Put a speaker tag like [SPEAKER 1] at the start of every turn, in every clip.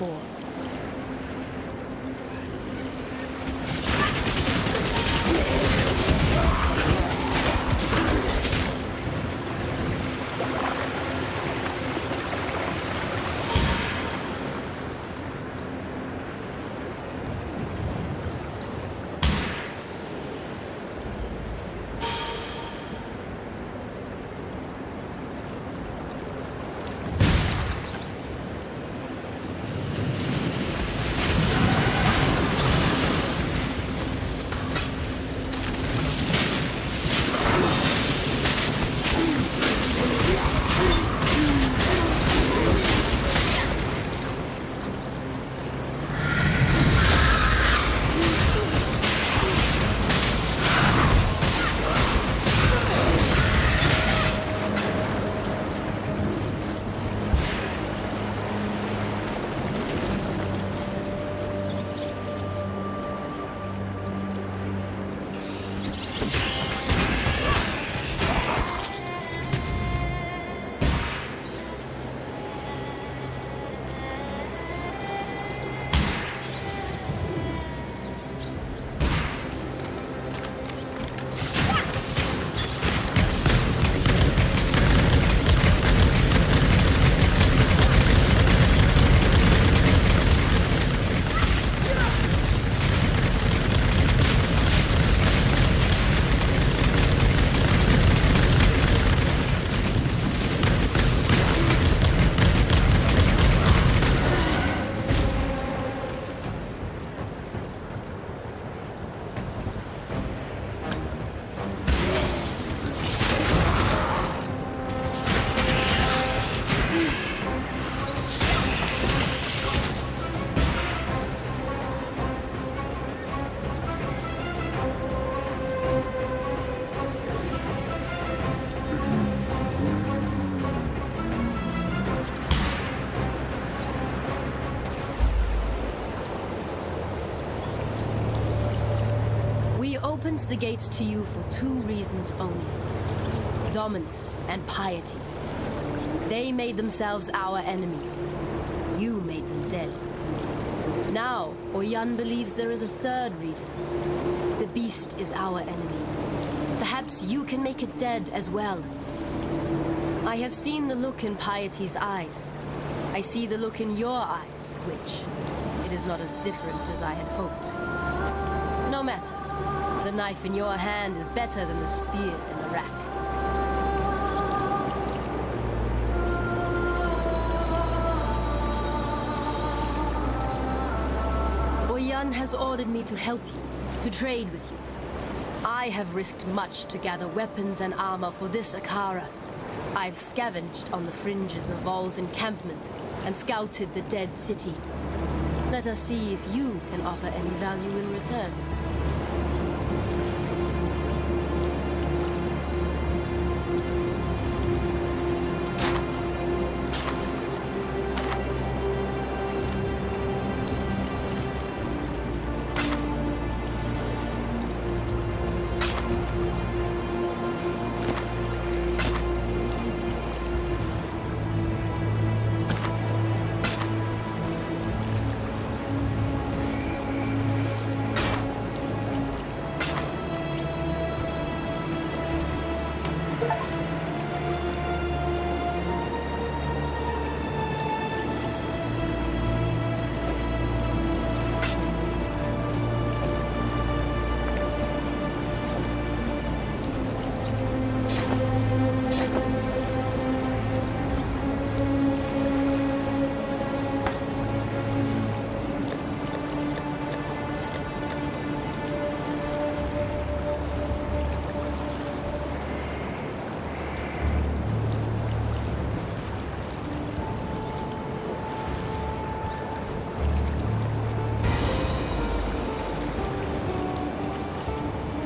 [SPEAKER 1] before. Opens the gates to you for two reasons only: dominance and piety. They made themselves our enemies. You made them dead. Now, Oyan believes there is a third reason. The beast is our enemy. Perhaps you can make it dead as well. I have seen the look in Piety's eyes. I see the look in your eyes, which it is not as different as I had hoped. No matter. The knife in your hand is better than the spear in the rack. Oyan has ordered me to help you, to trade with you. I have risked much to gather weapons and armor for this Akara. I've scavenged on the fringes of Vol's encampment and scouted the dead city. Let us see if you can offer any value in return.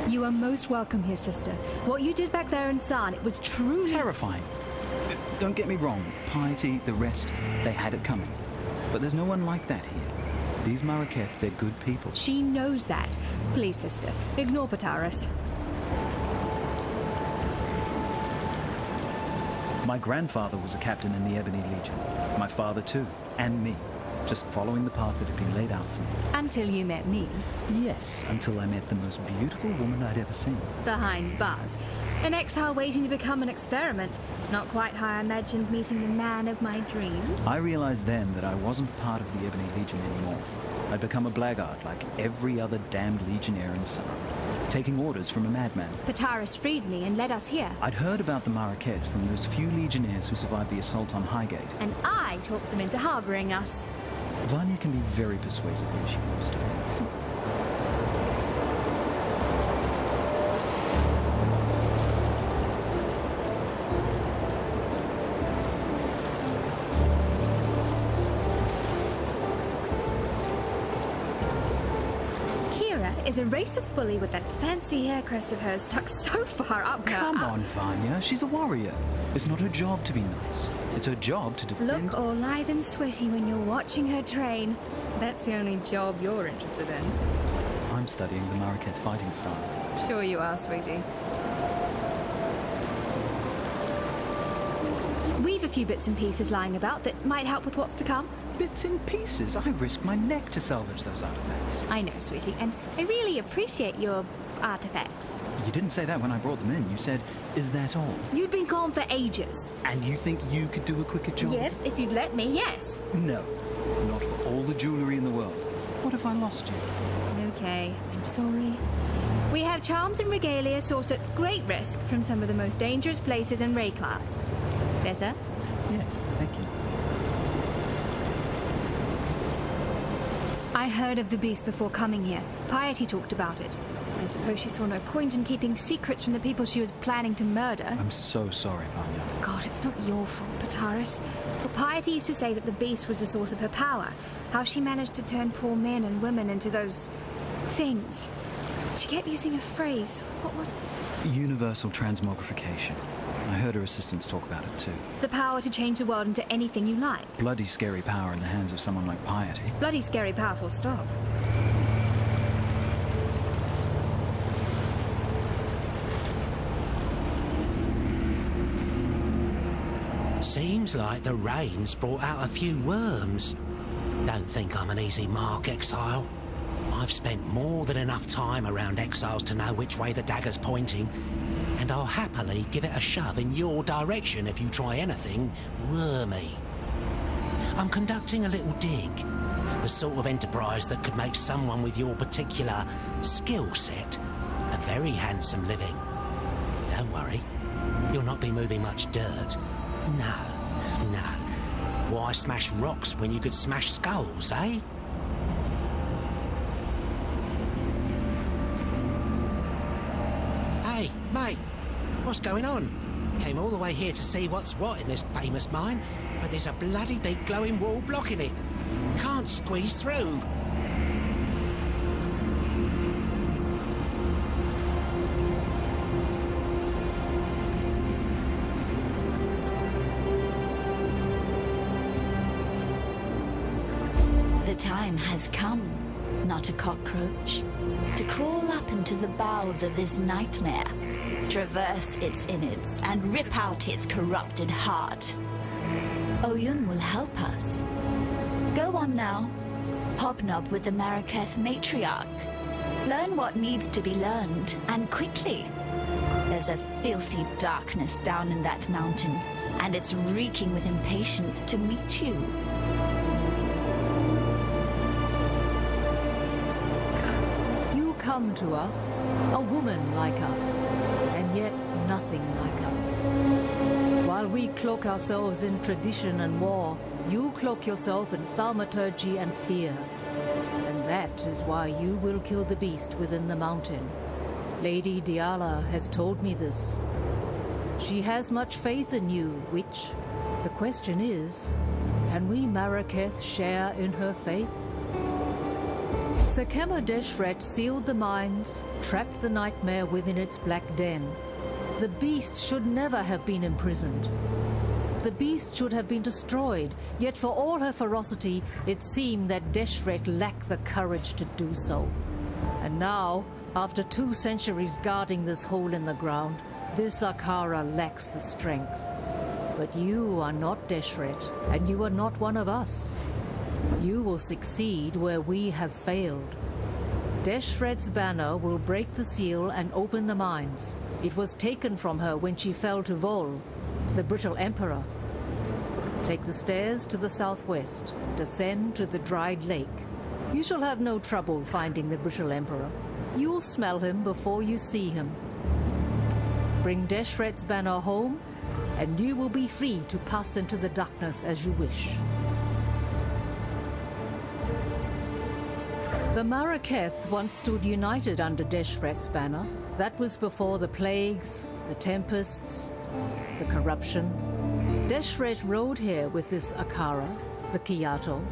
[SPEAKER 2] You are most welcome here, sister. What you did back there in San, it was truly
[SPEAKER 3] terrifying. Don't get me wrong, Piety, the rest, they had it coming. But there's no one like that here. These Maraketh, they're good people.
[SPEAKER 2] She knows that. Please, sister, ignore Pataris.
[SPEAKER 3] My grandfather was a captain in the Ebony Legion. My father too, and me. just following the path that had been laid out for me.
[SPEAKER 2] Until you met me.
[SPEAKER 3] Yes, until I met the most beautiful woman I'd ever seen.
[SPEAKER 2] Behind bars. An exile waiting to become an experiment. Not quite how I imagined meeting the man of my dreams.
[SPEAKER 3] I realized then that I wasn't part of the Ebony Legion anymore. I'd become a blackguard like every other damned legionnaire in Sun, taking orders from a madman.
[SPEAKER 2] Pataris freed me and led us here.
[SPEAKER 3] I'd heard about the Marraketh from those few legionnaires who survived the assault on Highgate.
[SPEAKER 2] And I talked them into harboring us.
[SPEAKER 3] Vanya can be very persuasive when she wants to.
[SPEAKER 2] Is a racist bully with that fancy hair crest of hers stuck so far up her.
[SPEAKER 3] Come on, Vanya. She's a warrior. It's not her job to be nice. It's her job to defend...
[SPEAKER 2] Look all lithe and sweaty when you're watching her train. That's the only job you're interested in.
[SPEAKER 3] I'm studying the Marraketh fighting style.
[SPEAKER 2] Sure you are, sweetie. We've a few bits and pieces lying about that might help with what's to come.
[SPEAKER 3] Bits and pieces? I risked my neck to salvage those artifacts.
[SPEAKER 2] I know, sweetie, and I really appreciate your artifacts.
[SPEAKER 3] You didn't say that when I brought them in. You said, is that all?
[SPEAKER 2] You'd been gone for ages.
[SPEAKER 3] And you think you could do a quicker job?
[SPEAKER 2] Yes, if you'd let me, yes.
[SPEAKER 3] No, not for all the jewellery in the world. What if I lost you?
[SPEAKER 2] Okay, I'm sorry. We have charms and regalia sourced at great risk from some of the most dangerous places in Wraeclast. Better?
[SPEAKER 3] Yes, thank you.
[SPEAKER 2] I heard of the beast before coming here. Piety talked about it. I suppose she saw no point in keeping secrets from the people she was planning to murder.
[SPEAKER 3] I'm so sorry, Vanya.
[SPEAKER 2] God, it's not your fault, Pataris. Well, Piety used to say that the beast was the source of her power. How she managed to turn poor men and women into those... things. She kept using a phrase. What was it?
[SPEAKER 3] Universal transmogrification. I heard her assistants talk about it too.
[SPEAKER 2] The power to change the world into anything you like.
[SPEAKER 3] Bloody scary power in the hands of someone like Piety.
[SPEAKER 2] Bloody scary powerful stop.
[SPEAKER 4] Seems like the rain's brought out a few worms. Don't think I'm an easy mark, Exile. I've spent more than enough time around exiles to know which way the dagger's pointing, and I'll happily give it a shove in your direction if you try anything wormy. I'm conducting a little dig, the sort of enterprise that could make someone with your particular skill set a very handsome living. Don't worry, you'll not be moving much dirt. No, no. Why smash rocks when you could smash skulls, eh? Hey, mate, what's going on? Came all the way here to see what's what in this famous mine, but there's a bloody big glowing wall blocking it. Can't squeeze through.
[SPEAKER 5] The time has come, not a cockroach, to crawl up into the bowels of this nightmare, traverse its innards, and rip out its corrupted heart. Oyun will help us. Go on now. Hobnob with the Marraketh matriarch. Learn what needs to be learned, and quickly. There's a filthy darkness down in that mountain, and it's reeking with impatience to meet you.
[SPEAKER 1] Come to us, a woman like us, and yet nothing like us. While we cloak ourselves in tradition and war, you cloak yourself in thaumaturgy and fear. And that is why you will kill the beast within the mountain. Lady Diala has told me this. She has much faith in you, which, the question is, can we Marraketh share in her faith? Sekema Deshret sealed the mines, trapped the nightmare within its black den. The beast should never have been imprisoned. The beast should have been destroyed, yet for all her ferocity, it seemed that Deshret lacked the courage to do so. And now, after 2 centuries guarding this hole in the ground, this Akara lacks the strength. But you are not Deshret, and you are not one of us.
[SPEAKER 6] You will succeed where we have failed. Deshret's banner will break the seal and open the mines. It was taken from her when she fell to Vol, the brittle emperor. Take the stairs to the southwest. Descend to the dried lake. You shall have no trouble finding the brittle emperor. You'll smell him before you see him. Bring Deshret's banner home, and you will be free to pass into the darkness as you wish. The Maraketh once stood united under Deshret's banner. That was before the plagues, the tempests, the corruption. Deshret rode here with this Akara, the Kiato,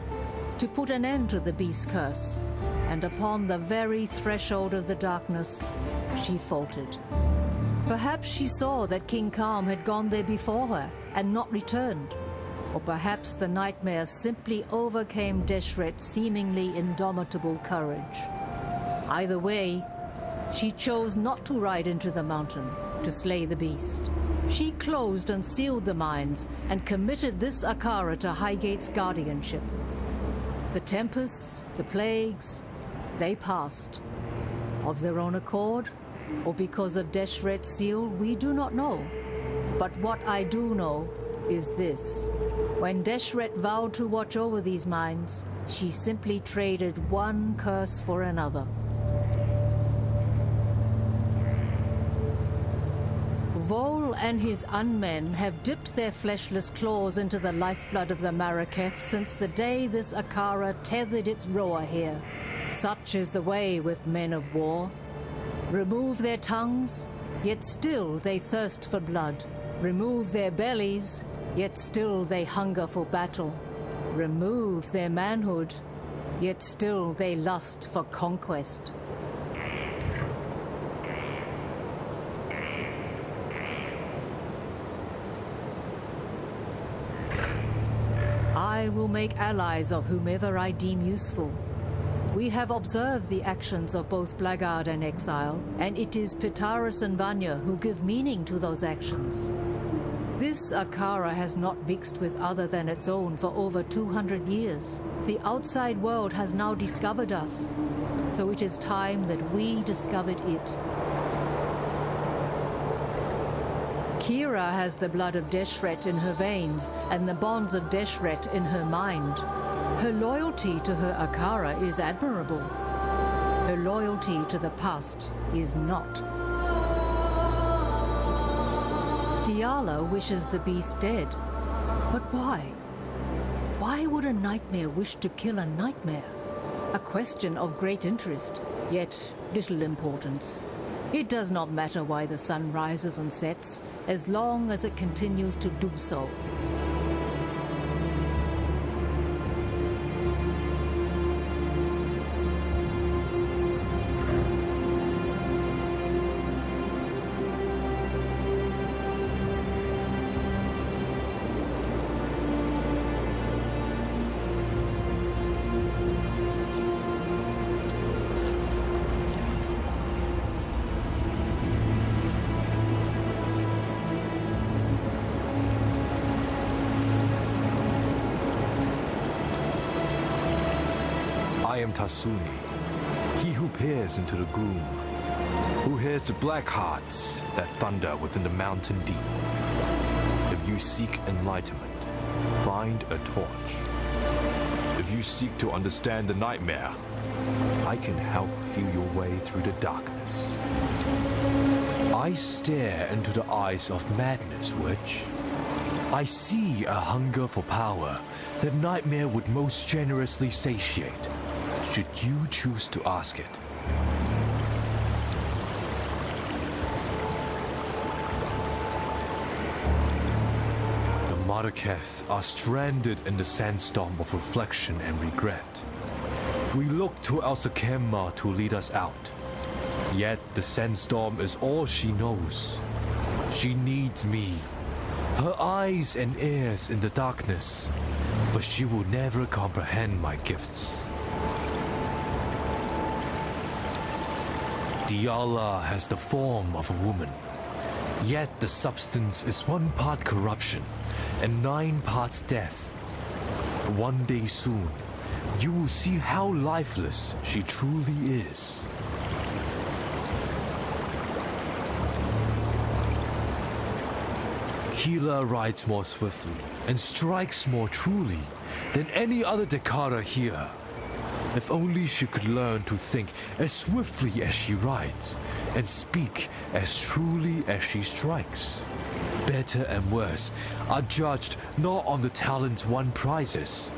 [SPEAKER 6] to put an end to the beast curse, and upon the very threshold of the darkness, she faltered. Perhaps she saw that King Kalm had gone there before her and not returned. Or perhaps the nightmare simply overcame Deshret's seemingly indomitable courage. Either way, she chose not to ride into the mountain to slay the beast. She closed and sealed the mines and committed this Akara to Highgate's guardianship. The tempests, the plagues, they passed. Of their own accord, or because of Deshret's seal, we do not know. But what I do know is this. When Deshret vowed to watch over these mines, she simply traded one curse for another. Vol and his unmen have dipped their fleshless claws into the lifeblood of the Maraketh since the day this Akara tethered its roer here. Such is the way with men of war. Remove their tongues, yet still they thirst for blood. Remove their bellies, yet still they hunger for battle. Remove their manhood, yet still they lust for conquest. I will make allies of whomever I deem useful. We have observed the actions of both Blackguard and Exile, and it is Pitaris and Vanya who give meaning to those actions. This Akara has not mixed with other than its own for over 200 years. The outside world has now discovered us, so it is time that we discovered it. Kira has the blood of Deshret in her veins and the bonds of Deshret in her mind. Her loyalty to her Akara is admirable. Her loyalty to the past is not. Diala wishes the beast dead. But why? Why would a nightmare wish to kill a nightmare? A question of great interest, yet little importance. It does not matter why the sun rises and sets, as long as it continues to do so.
[SPEAKER 7] I am Tasuni, he who peers into the gloom, who hears the black hearts that thunder within the mountain deep. If you seek enlightenment, find a torch. If you seek to understand the nightmare, I can help feel your way through the darkness. I stare into the eyes of madness, Witch. I see a hunger for power that nightmare would most generously satiate, should you choose to ask it. The Maraketh are stranded in the sandstorm of reflection and regret. We look to El Sakemma to lead us out. Yet the sandstorm is all she knows. She needs me, her eyes and ears in the darkness, but she will never comprehend my gifts. Diala has the form of a woman, yet the substance is 1 part corruption and 9 parts death. One day soon, you will see how lifeless she truly is. Keela rides more swiftly and strikes more truly than any other Dakara here. If only she could learn to think as swiftly as she rides and speak as truly as she strikes. Better and worse are judged not on the talent one prizes,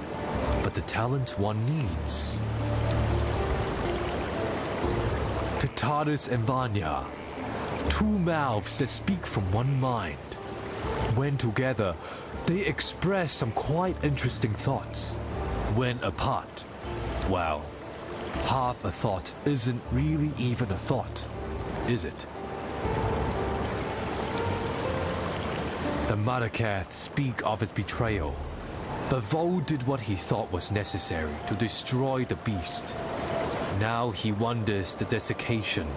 [SPEAKER 7] but the talent one needs. Kataris and Vanya, two mouths that speak from one mind. When together, they express some quite interesting thoughts. When apart, well, half a thought isn't really even a thought, is it? The Marakath speak of his betrayal, but Vo did what he thought was necessary to destroy the beast. Now he wonders the desiccation,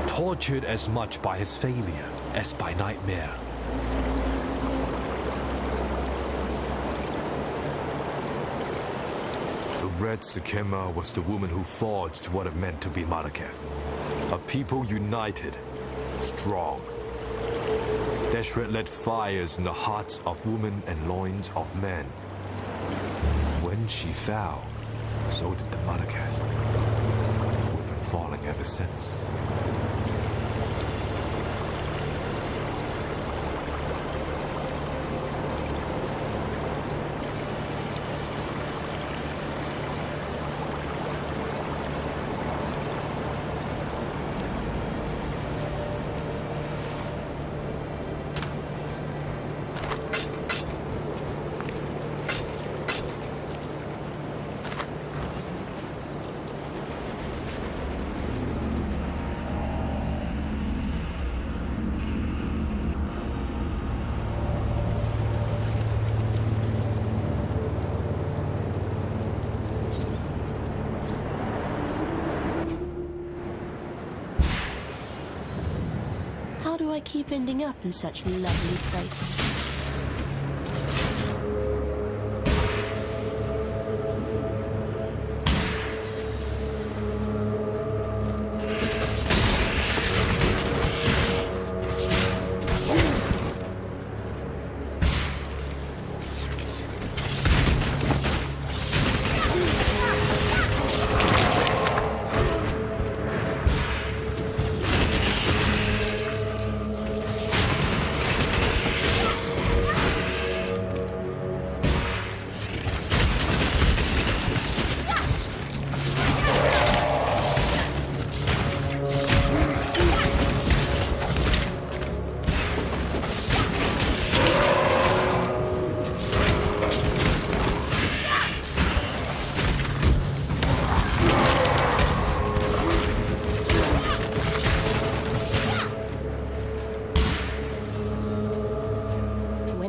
[SPEAKER 7] tortured as much by his failure as by nightmare. The Red Sakema was the woman who forged what it meant to be Marakath. A people united, strong. Deshret lit fires in the hearts of women and loins of men. When she fell, so did the Marakath. We've been falling ever since.
[SPEAKER 8] How do I keep ending up in such lovely places?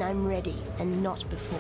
[SPEAKER 8] I'm ready, and not before.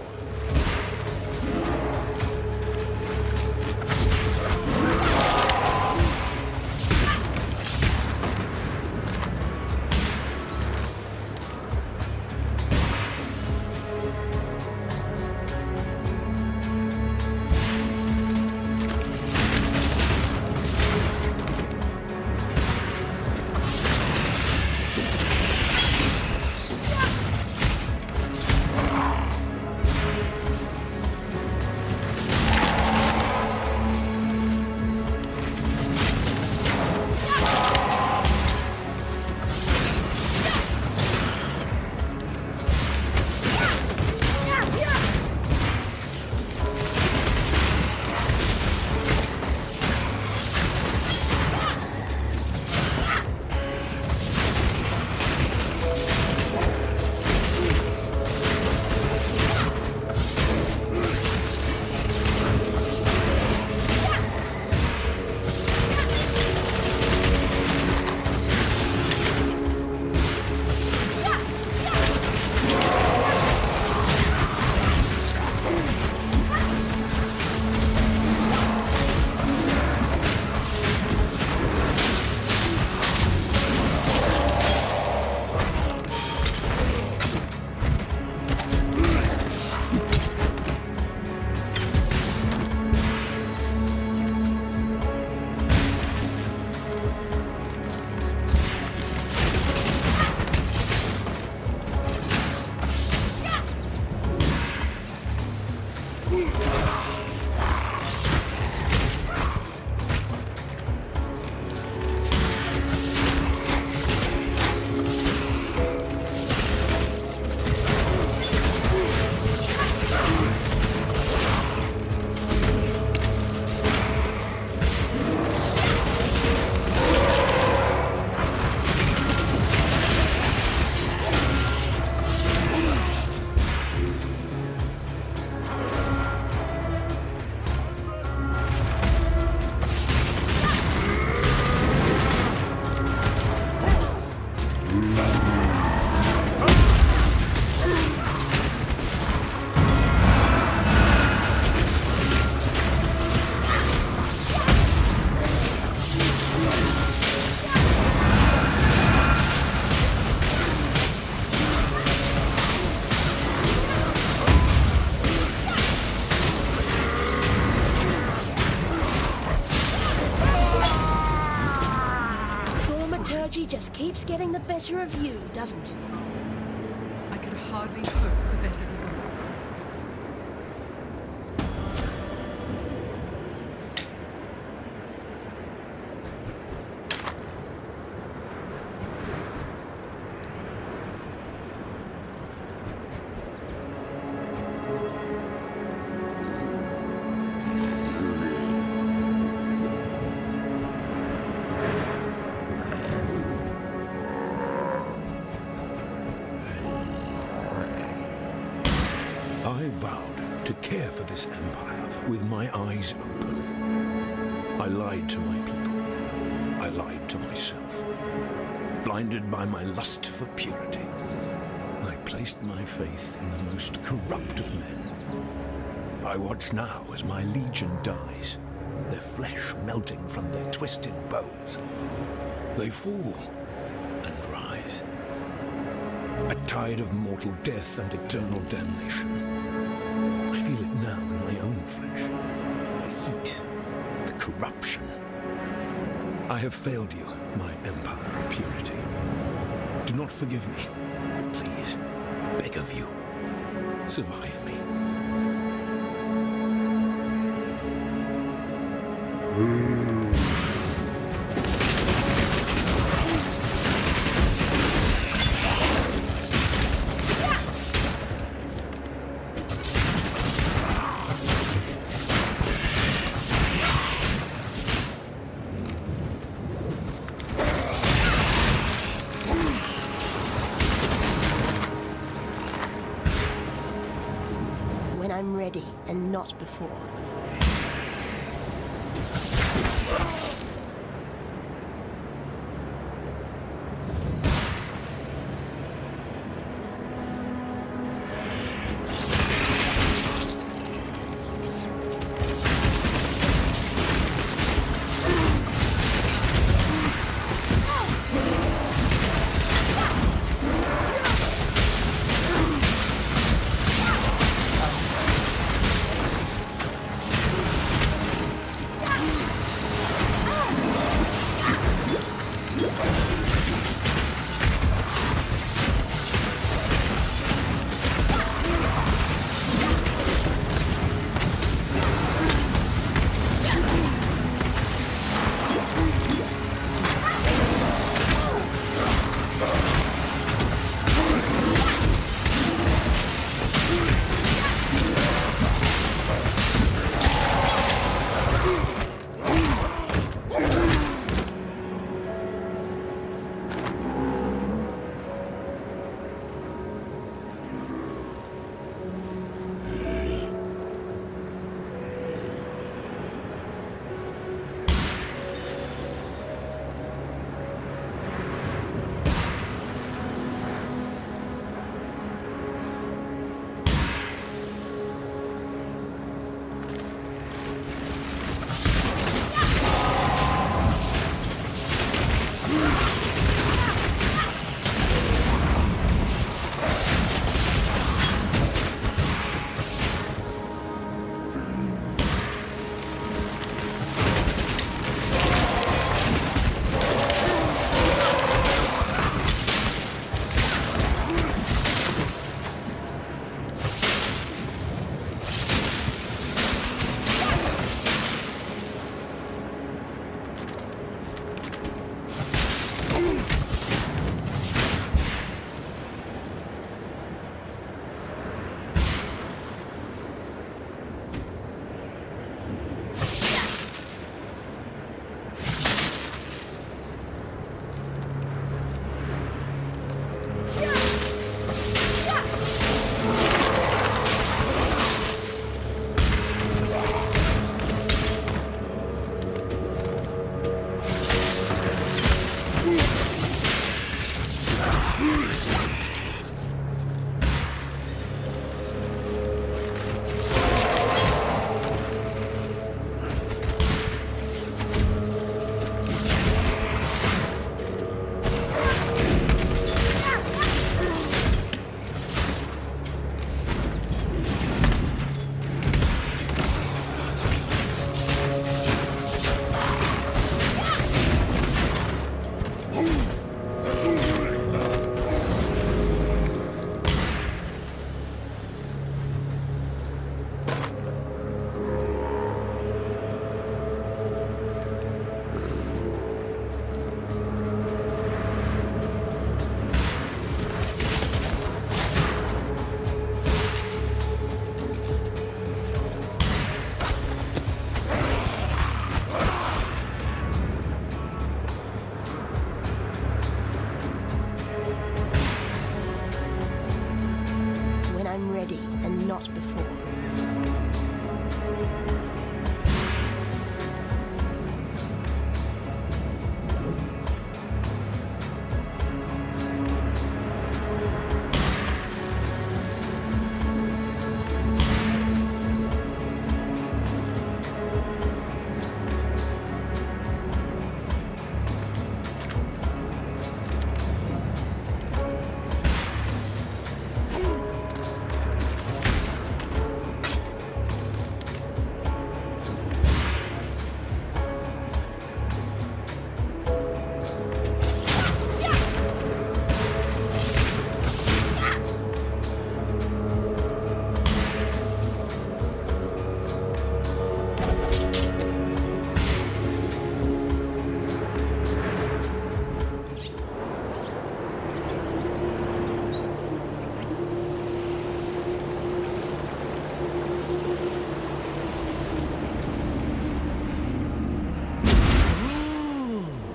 [SPEAKER 8] strategy just keeps getting the better of you, doesn't it?
[SPEAKER 9] I could hardly hope for better results.
[SPEAKER 10] I vowed to care for this empire with my eyes open. I lied to my people. I lied to myself. Blinded by my lust for purity, I placed my faith in the most corrupt of men. I watch now as my legion dies, their flesh melting from their twisted bones. They fall and rise. A tide of mortal death and eternal damnation. I feel it now in my own flesh. The heat, the corruption. I have failed you, my empire of purity. Do not forgive me, but please, I beg of you, survive me.
[SPEAKER 8] When I'm ready, and not before.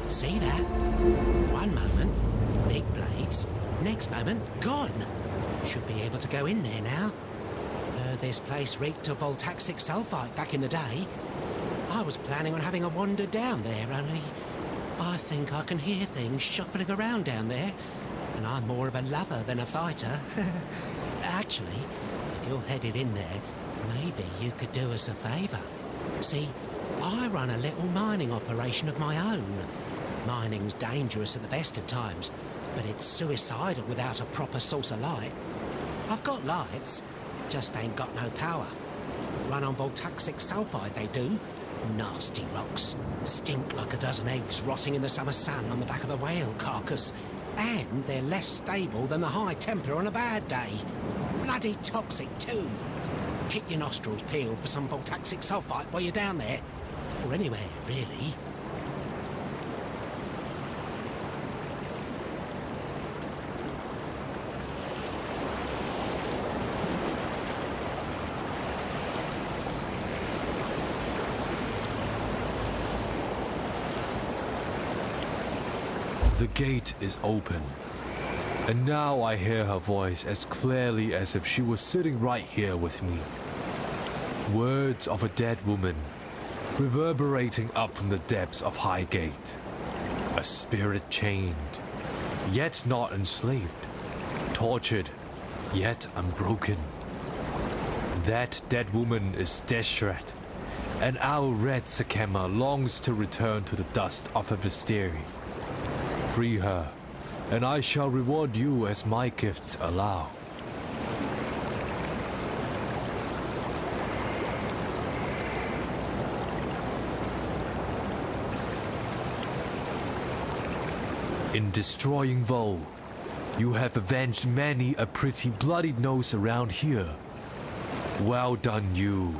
[SPEAKER 4] See that? One moment, big blades. Next moment, gone. Should be able to go in there now. This place reeked of voltaxic sulfite back in the day. I was planning on having a wander down there, only I think I can hear things shuffling around down there. And I'm more of a lover than a fighter. Actually, if you're headed in there, maybe you could do us a favour. See, I run a little mining operation of my own. Mining's dangerous at the best of times, but it's suicidal without a proper source of light. I've got lights, just ain't got no power. Run on voltaxic sulfide, they do. Nasty rocks. Stink like a dozen eggs rotting in the summer sun on the back of a whale carcass. And they're less stable than the high temper on a bad day. Bloody toxic, too. Keep your nostrils peeled for some voltaxic sulfite while you're down there. Or anywhere, really.
[SPEAKER 7] The gate is open, and now I hear her voice as clearly as if she was sitting right here with me. Words of a dead woman, reverberating up from the depths of Highgate. A spirit chained, yet not enslaved. Tortured, yet unbroken. That dead woman is Deshret, and our red Sakema longs to return to the dust of her Visteri. Free her, and I shall reward you as my gifts allow. In destroying Vo, you have avenged many a pretty bloodied nose around here. Well done, you.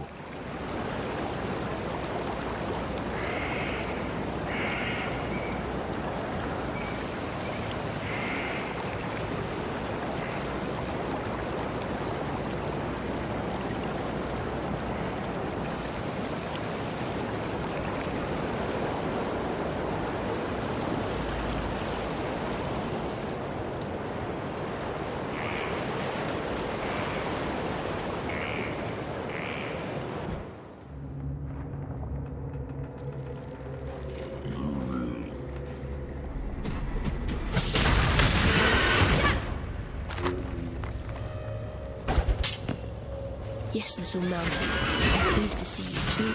[SPEAKER 8] Yes, little mountain. Pleased to see you too.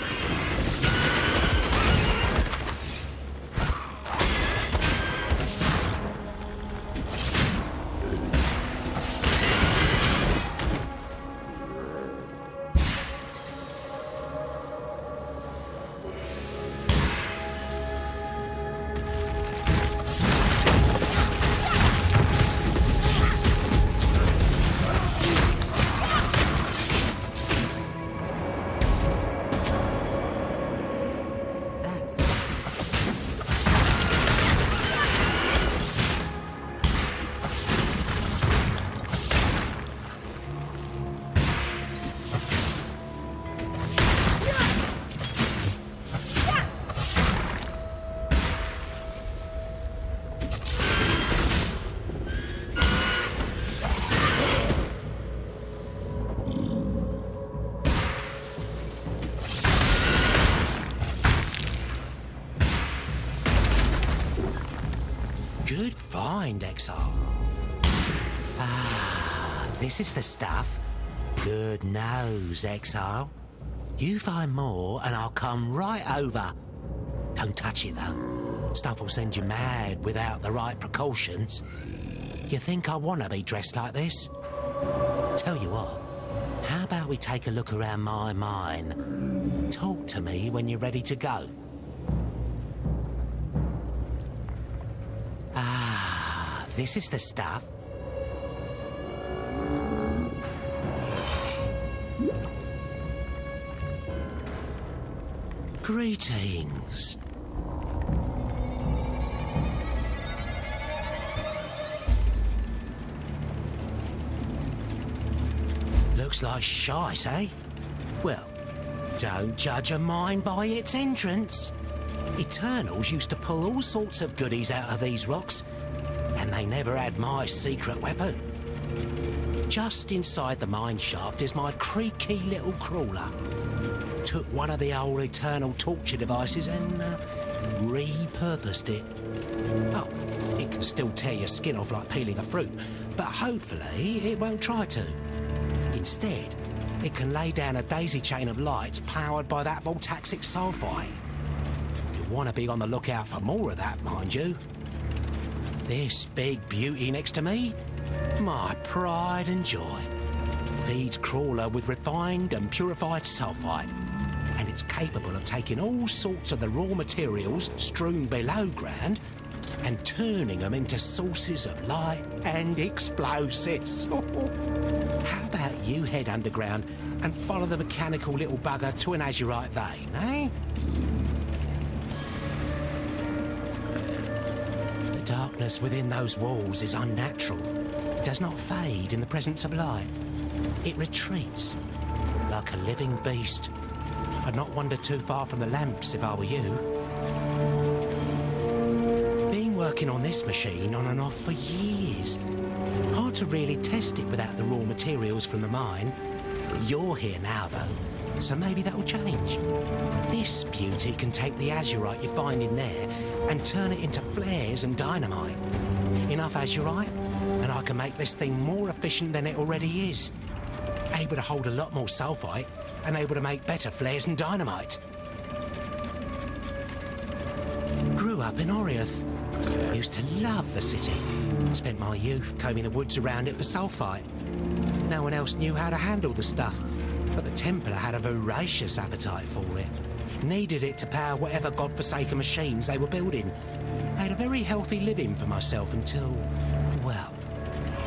[SPEAKER 4] Good find, Exile. Ah, this is the stuff. Good nose, Exile. You find more and I'll come right over. Don't touch it, though. Stuff will send you mad without the right precautions. You think I want to be dressed like this? Tell you what, how about we take a look around my mine? Talk to me when you're ready to go. Ah, this is the stuff. Greetings. Looks like shite, eh? Well, don't judge a mine by its entrance. Eternals used to pull all sorts of goodies out of these rocks, and they never had my secret weapon. Just inside the mine shaft is my creaky little crawler. Took one of the old Eternal torture devices and repurposed it. Oh, it can still tear your skin off like peeling a fruit, but hopefully it won't try to. Instead, it can lay down a daisy chain of lights powered by that voltaxic sulfite. You want to be on the lookout for more of that, mind you. This big beauty next to me, my pride and joy, feeds Crawler with refined and purified sulfite, and it's capable of taking all sorts of the raw materials strewn below ground and turning them into sources of light and explosives. How about you head underground and follow the mechanical little bugger to an azurite vein, eh? The darkness within those walls is unnatural. It does not fade in the presence of light. It retreats like a living beast. I'd not wander too far from the lamps if I were you. Been working on this machine on and off for years. Hard to really test it without the raw materials from the mine. You're here now, though, so maybe that'll change. This beauty can take the azurite you find in there and turn it into flares and dynamite. Enough azurite, and I can make this thing more efficient than it already is. Able to hold a lot more sulfite and able to make better flares and dynamite. Grew up in Oriath. Used to love the city. Spent my youth combing the woods around it for sulfite. No one else knew how to handle the stuff, but the Templar had a voracious appetite for it. Needed it to power whatever godforsaken machines they were building. Made a very healthy living for myself until, well,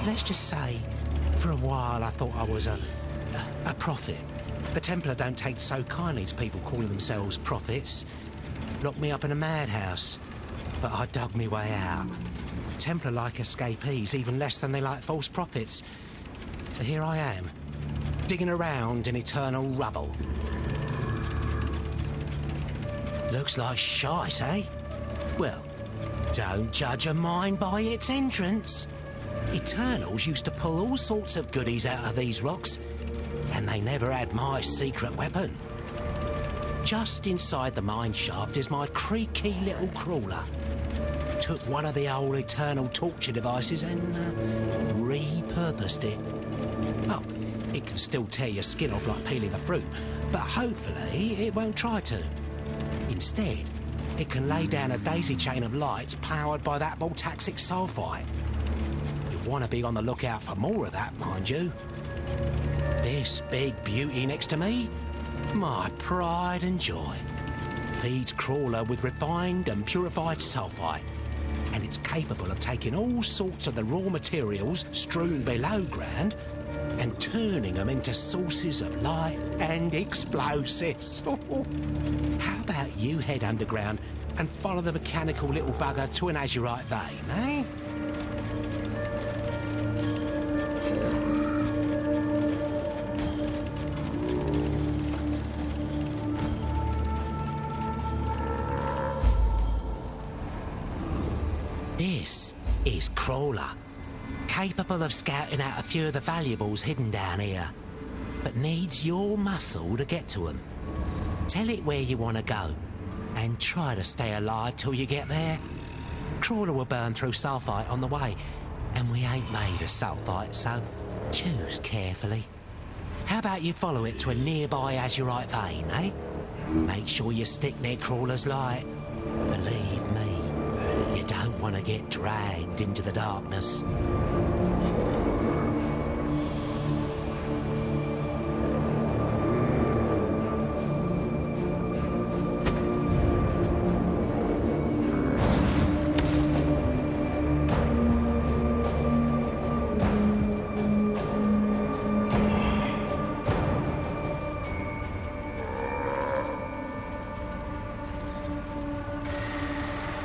[SPEAKER 4] let's just say, for a while I thought I was a prophet. The Templar don't take so kindly to people calling themselves prophets. Locked me up in a madhouse, but I dug me way out. Templar like escapees even less than they like false prophets. So here I am, digging around in eternal rubble. Looks like shite, eh? Well, don't judge a mine by its entrance. Eternals used to pull all sorts of goodies out of these rocks, and they never had my secret weapon. Just inside the mine shaft is my creaky little crawler. Took one of the old Eternal torture devices and repurposed it. Oh, it can still tear your skin off like peeling a fruit, but hopefully it won't try to. Instead, it can lay down a daisy chain of lights powered by that voltaxic sulfite. You want to be on the lookout for more of that, mind you. This big beauty next to me, my pride and joy, feeds Crawler with refined and purified sulfite, and it's capable of taking all sorts of the raw materials strewn below ground and turning them into sources of light and explosives. How about you head underground and follow the mechanical little bugger to an azurite vein, eh? This is Crawler, capable of scouting out a few of the valuables hidden down here, but needs your muscle to get to them. Tell it where you want to go, and try to stay alive till you get there. Crawler will burn through sulfite on the way, and we ain't made of sulfite, so choose carefully. How about you follow it to a nearby azurite vein, eh? Make sure you stick near Crawler's light. Believe me, you don't want to get dragged into the darkness.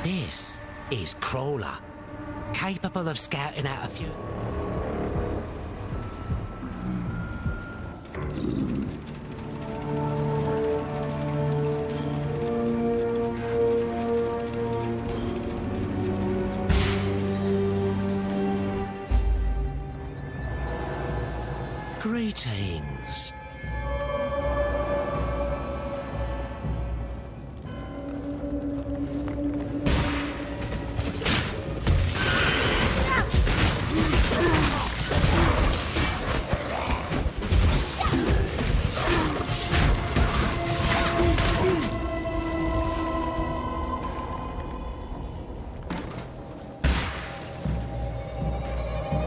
[SPEAKER 4] This is Crawler, capable of scouting out a few... Greetings.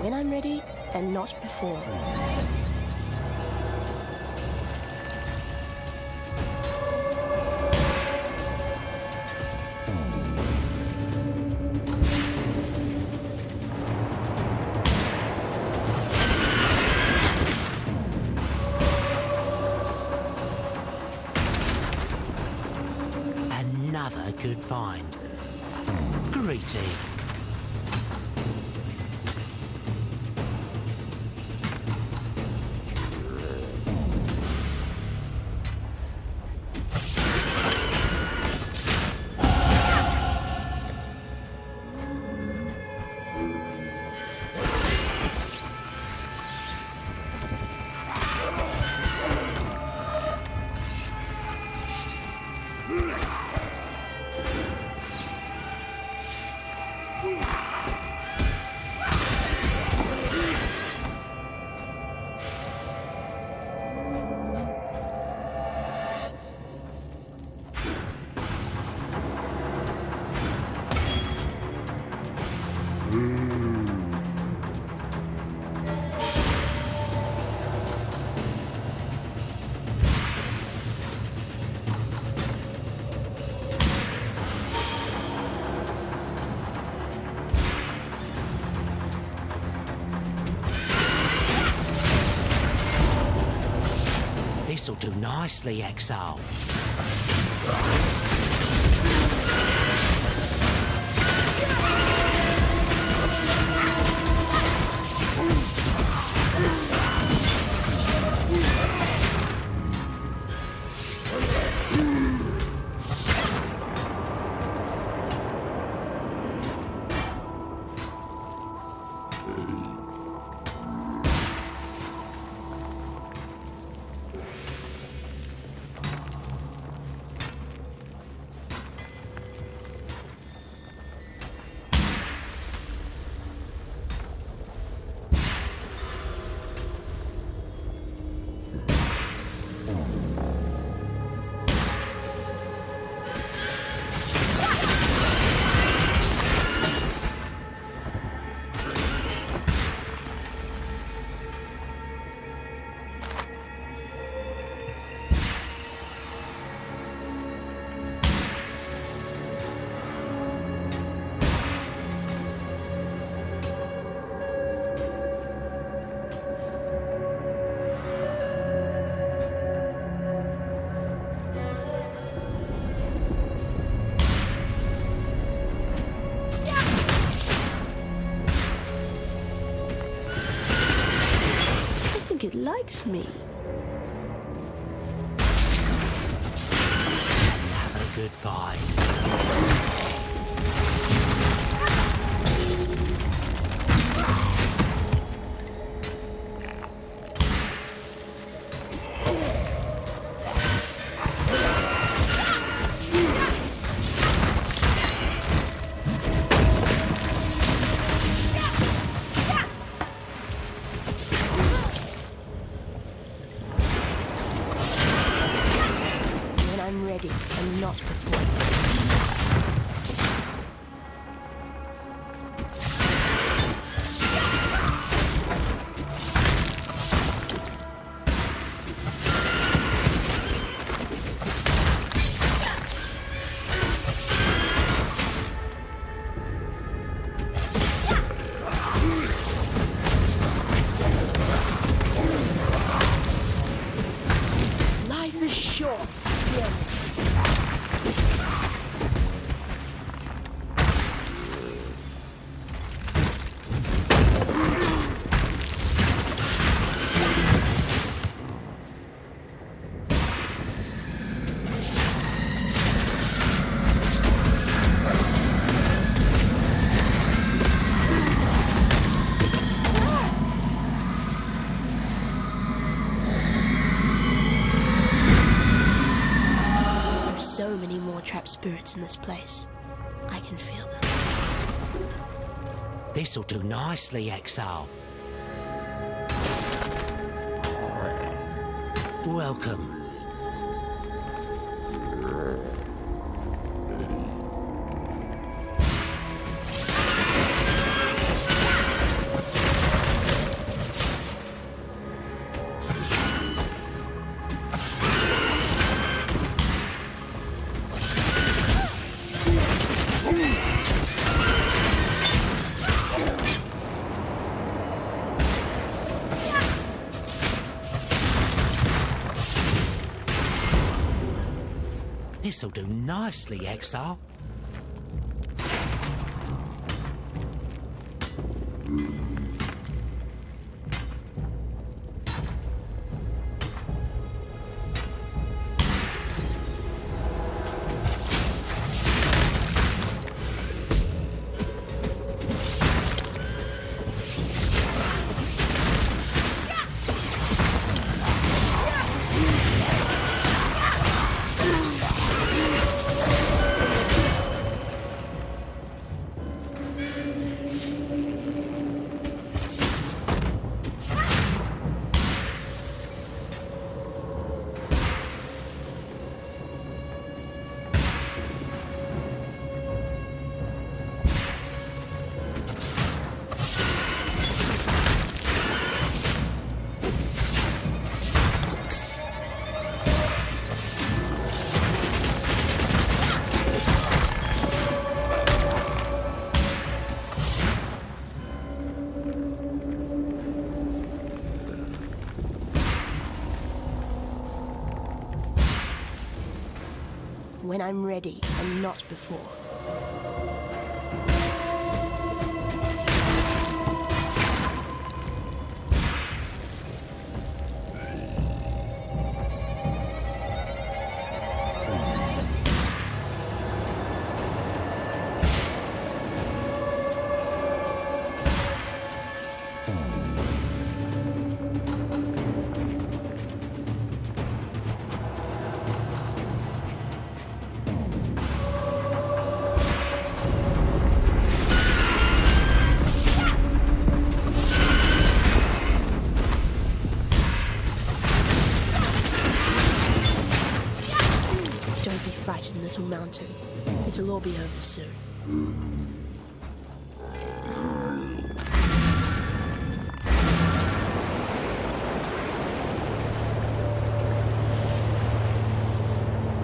[SPEAKER 8] When I'm ready, and not before.
[SPEAKER 4] Another good find. Greetings. This'll do nicely, Exile.
[SPEAKER 8] It likes me.
[SPEAKER 4] Another good find.
[SPEAKER 8] I'm ready, and not before. spirits in this place. I can feel them.
[SPEAKER 4] This'll do nicely, Exile. Welcome. This'll do nicely, Exile.
[SPEAKER 8] When I'm ready, and not before. Little mountain. It'll all be over soon.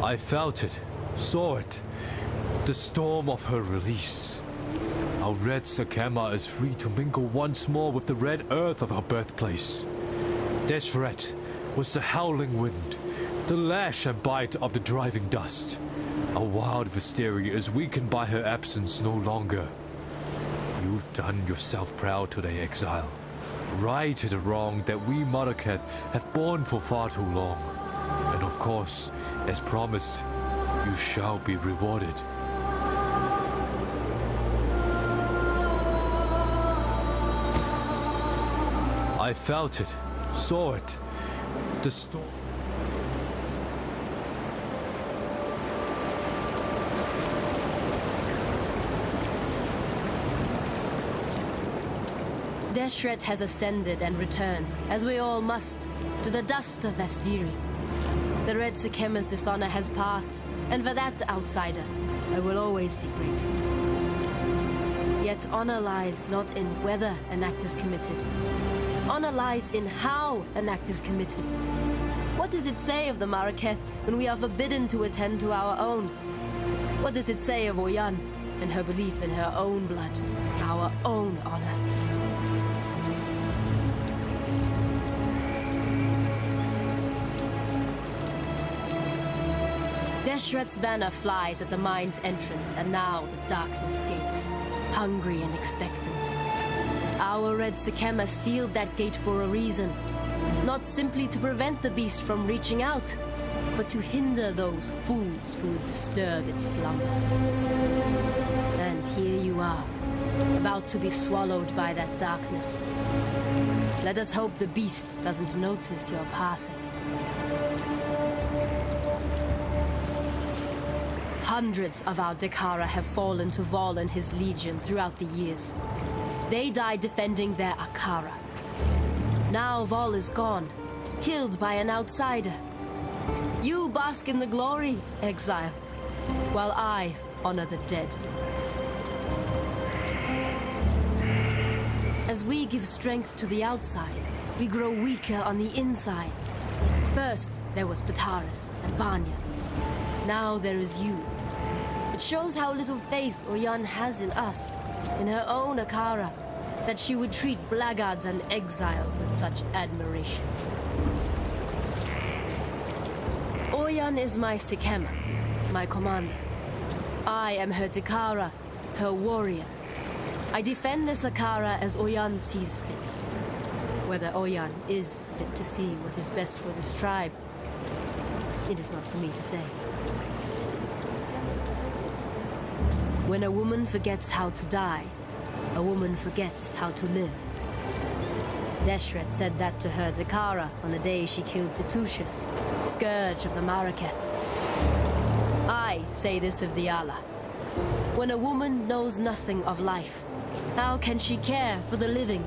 [SPEAKER 7] I felt it, saw it. The storm of her release. Our red Sakema is free to mingle once more with the red earth of our birthplace. Deshret was the howling wind, the lash and bite of the driving dust. Our wild Visteria is weakened by her absence no longer. You've done yourself proud today, Exile. Righted a wrong that we Marraketh have borne for far too long. And of course, as promised, you shall be rewarded. I felt it, saw it. The storm.
[SPEAKER 1] Deshret has ascended and returned, as we all must, to the dust of Vastiri. The Red Sakema's dishonor has passed, and for that, outsider, I will always be grateful. Yet honor lies not in whether an act is committed. Honor lies in how an act is committed. What does it say of the Marraketh when we are forbidden to attend to our own? What does it say of Oyan and her belief in her own blood, our own honor? Deshret's banner flies at the mine's entrance, and now the darkness gapes, hungry and expectant. Our Red Sakema sealed that gate for a reason, not simply to prevent the beast from reaching out, but to hinder those fools who would disturb its slumber. And here you are, about to be swallowed by that darkness. Let us hope the beast doesn't notice your passing. Hundreds of our Dakara have fallen to Vol and his legion throughout the years. They died defending their Akara. Now Vol is gone, killed by an outsider. You bask in the glory, exile, while I honor the dead. As we give strength to the outside, we grow weaker on the inside. First, there was Pataris and Vanya. Now there is you. It shows how little faith Oyan has in us, in her own Akara, that she would treat blackguards and exiles with such admiration. Oyan is my Sikema, my commander. I am her Dakara, her warrior. I defend this Akara as Oyan sees fit. Whether Oyan is fit to see what is best for this tribe, it is not for me to say. When a woman forgets how to die, a woman forgets how to live. Deshret said that to her Dakara on the day she killed Titushus, scourge of the Maraketh. I say this of Diala. When a woman knows nothing of life, how can she care for the living?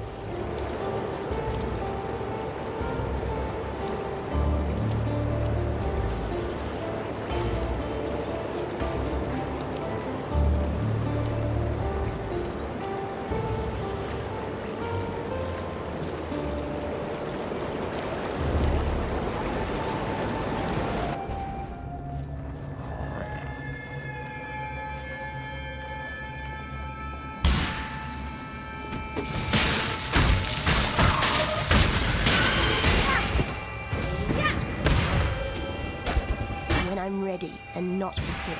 [SPEAKER 8] When I'm ready, and not before.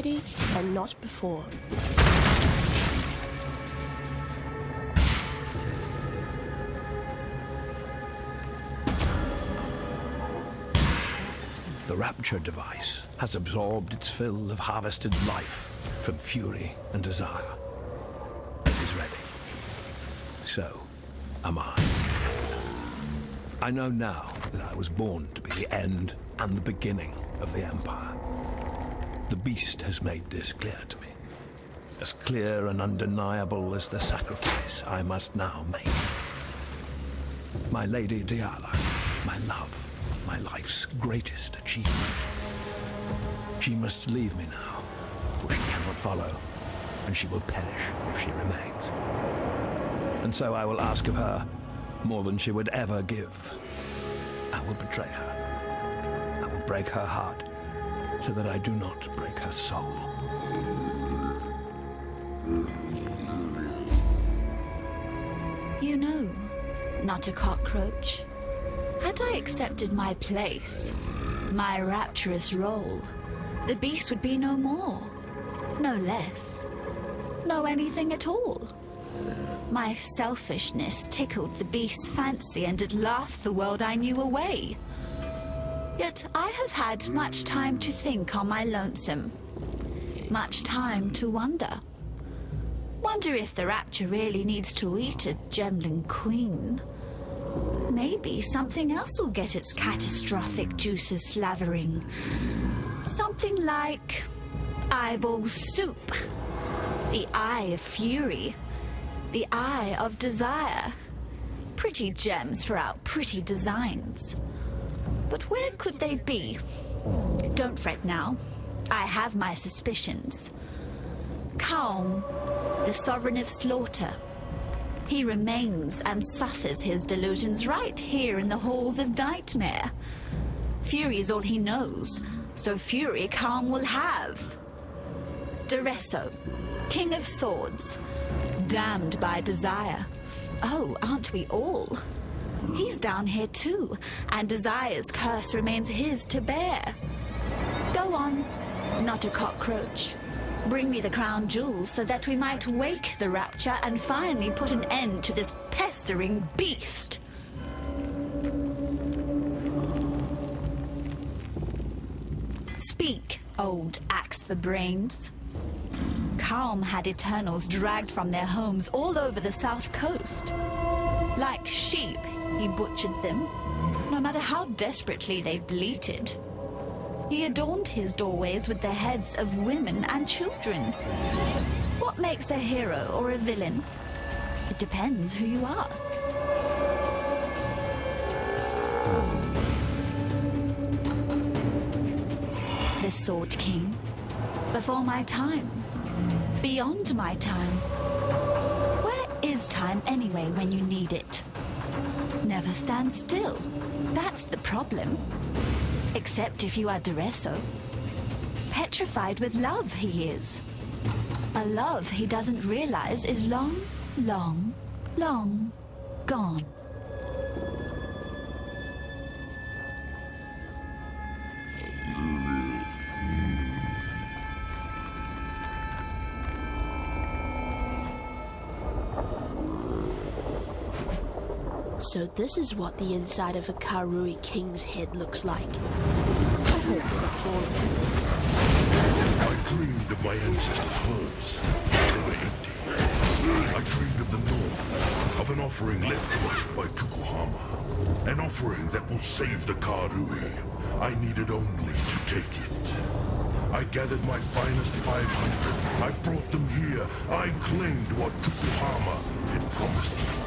[SPEAKER 8] ready and not before.
[SPEAKER 10] The Rapture device has absorbed its fill of harvested life from fury and desire. It is ready. So am I. I know now that I was born to be the end and the beginning of the Empire. The beast has made this clear to me. As clear and undeniable as the sacrifice I must now make. My Lady Diala, my love, my life's greatest achievement. She must leave me now, for she cannot follow, and she will perish if she remains. And so I will ask of her more than she would ever give. I will betray her. I will break her heart, so that I do not break her soul.
[SPEAKER 5] You know, not a cockroach. Had I accepted my place, my rapturous role, the beast would be no more, no less, no anything at all. My selfishness tickled the beast's fancy and it laughed the world I knew away. Yet I have had much time to think on my lonesome, much time to wonder. Wonder if the rapture really needs to eat a gemling queen. Maybe something else will get its catastrophic juices slavering. Something like eyeball soup, the eye of fury, the eye of desire. Pretty gems for our pretty designs. But where could they be? Don't fret now. I have my suspicions. Calm, the sovereign of slaughter. He remains and suffers his delusions right here in the halls of Nightmare. Fury is all he knows, so fury Calm will have. Duresso, King of Swords, damned by desire. Oh, aren't we all? He's down here too, and Desire's curse remains his to bear. Go on, not a cockroach. Bring me the crown jewels so that we might wake the rapture and finally put an end to this pestering beast. Speak, old axe for brains. Calm had Eternals dragged from their homes all over the south coast. Like sheep, he butchered them, no matter how desperately they bleated. He adorned his doorways with the heads of women and children. What makes a hero or a villain? It depends who you ask. The Sword King. Before my time. Beyond my time. Where is time anyway when you need it? Never stand still. That's the problem. Except if you are Duresso. Petrified with love, he is. A love he doesn't realize is long, long, long gone.
[SPEAKER 8] So this is what the inside of a Karui king's head looks like. I hope you're not all members.
[SPEAKER 11] I dreamed of my ancestors' homes. They were empty. I dreamed of the north, of an offering left to us by Tukuhama. An offering that will save the Karui. I needed only to take it. I gathered my finest 500. I brought them here. I claimed what Tukuhama had promised me.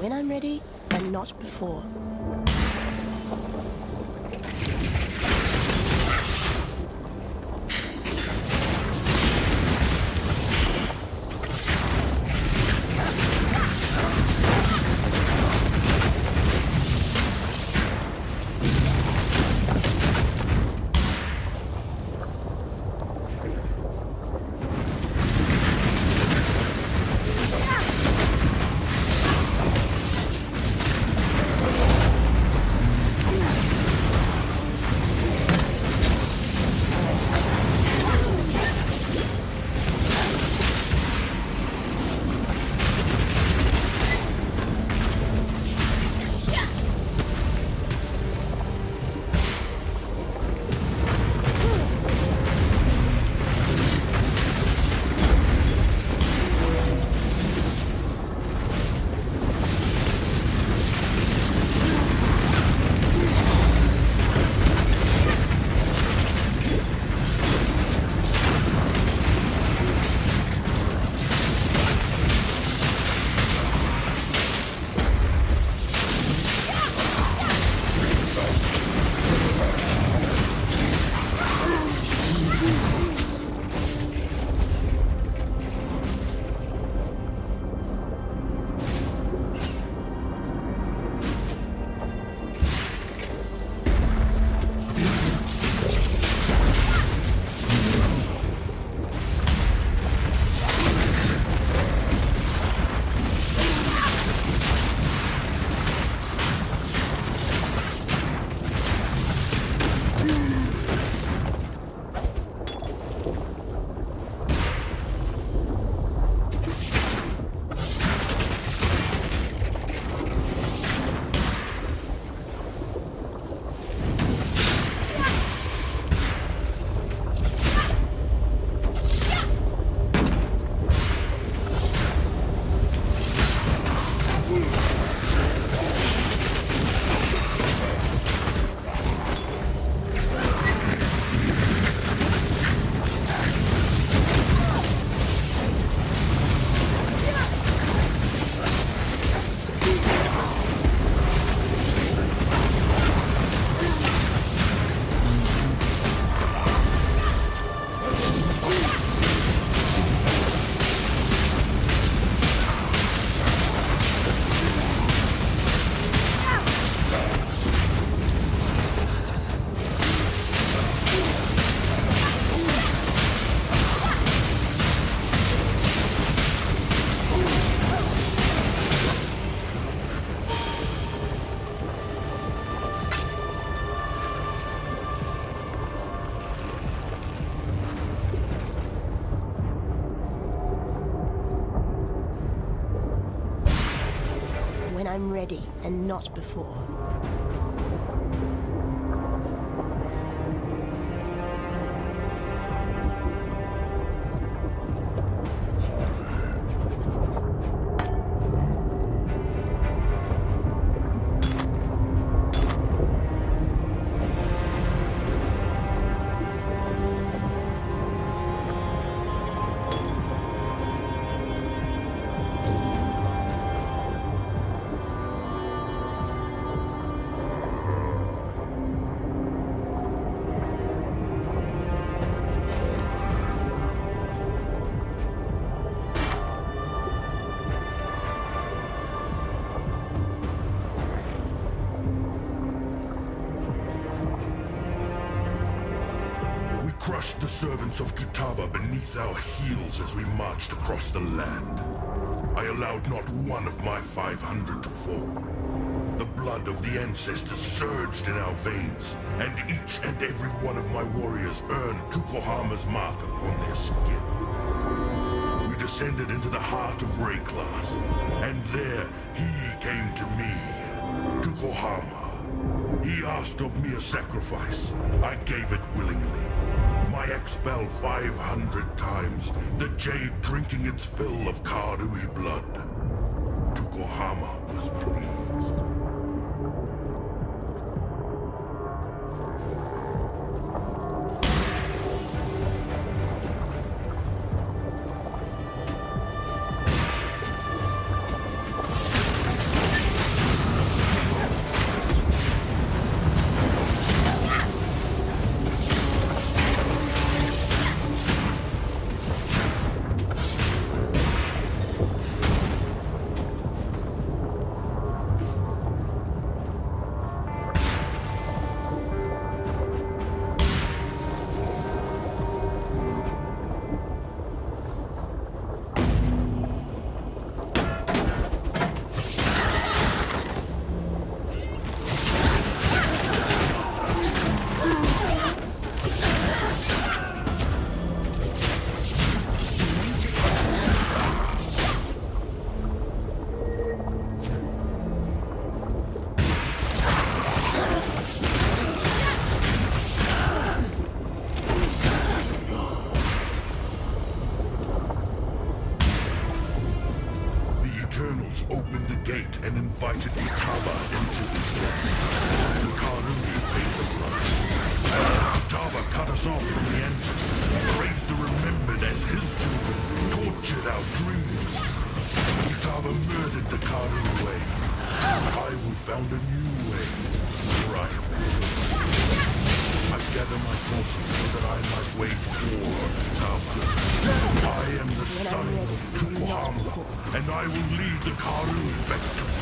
[SPEAKER 8] When I'm ready, and not before. When I'm ready, and not before.
[SPEAKER 11] Crushed the servants of Kitava beneath our heels as we marched across the land. I allowed not one of my 500 to fall. The blood of the ancestors surged in our veins, and each and every one of my warriors earned Tukohama's mark upon their skin. We descended into the heart of Wraeclast, and there he came to me, Tukohama. He asked of me a sacrifice. I gave it willingly. My axe fell 500 times, the jade drinking its fill of Karui blood. Tukohama was pleased. invited Itaba into this land. The Karuni paid the price. Itaba cut us off from the ancestors and raised the remembered as his children, tortured our dreams. Itaba murdered the Karuni way. I will found a new way. Right. I gather my forces so that I might wage war on Itaba. I am the son of Tukuhama, and I will lead the Karuni back to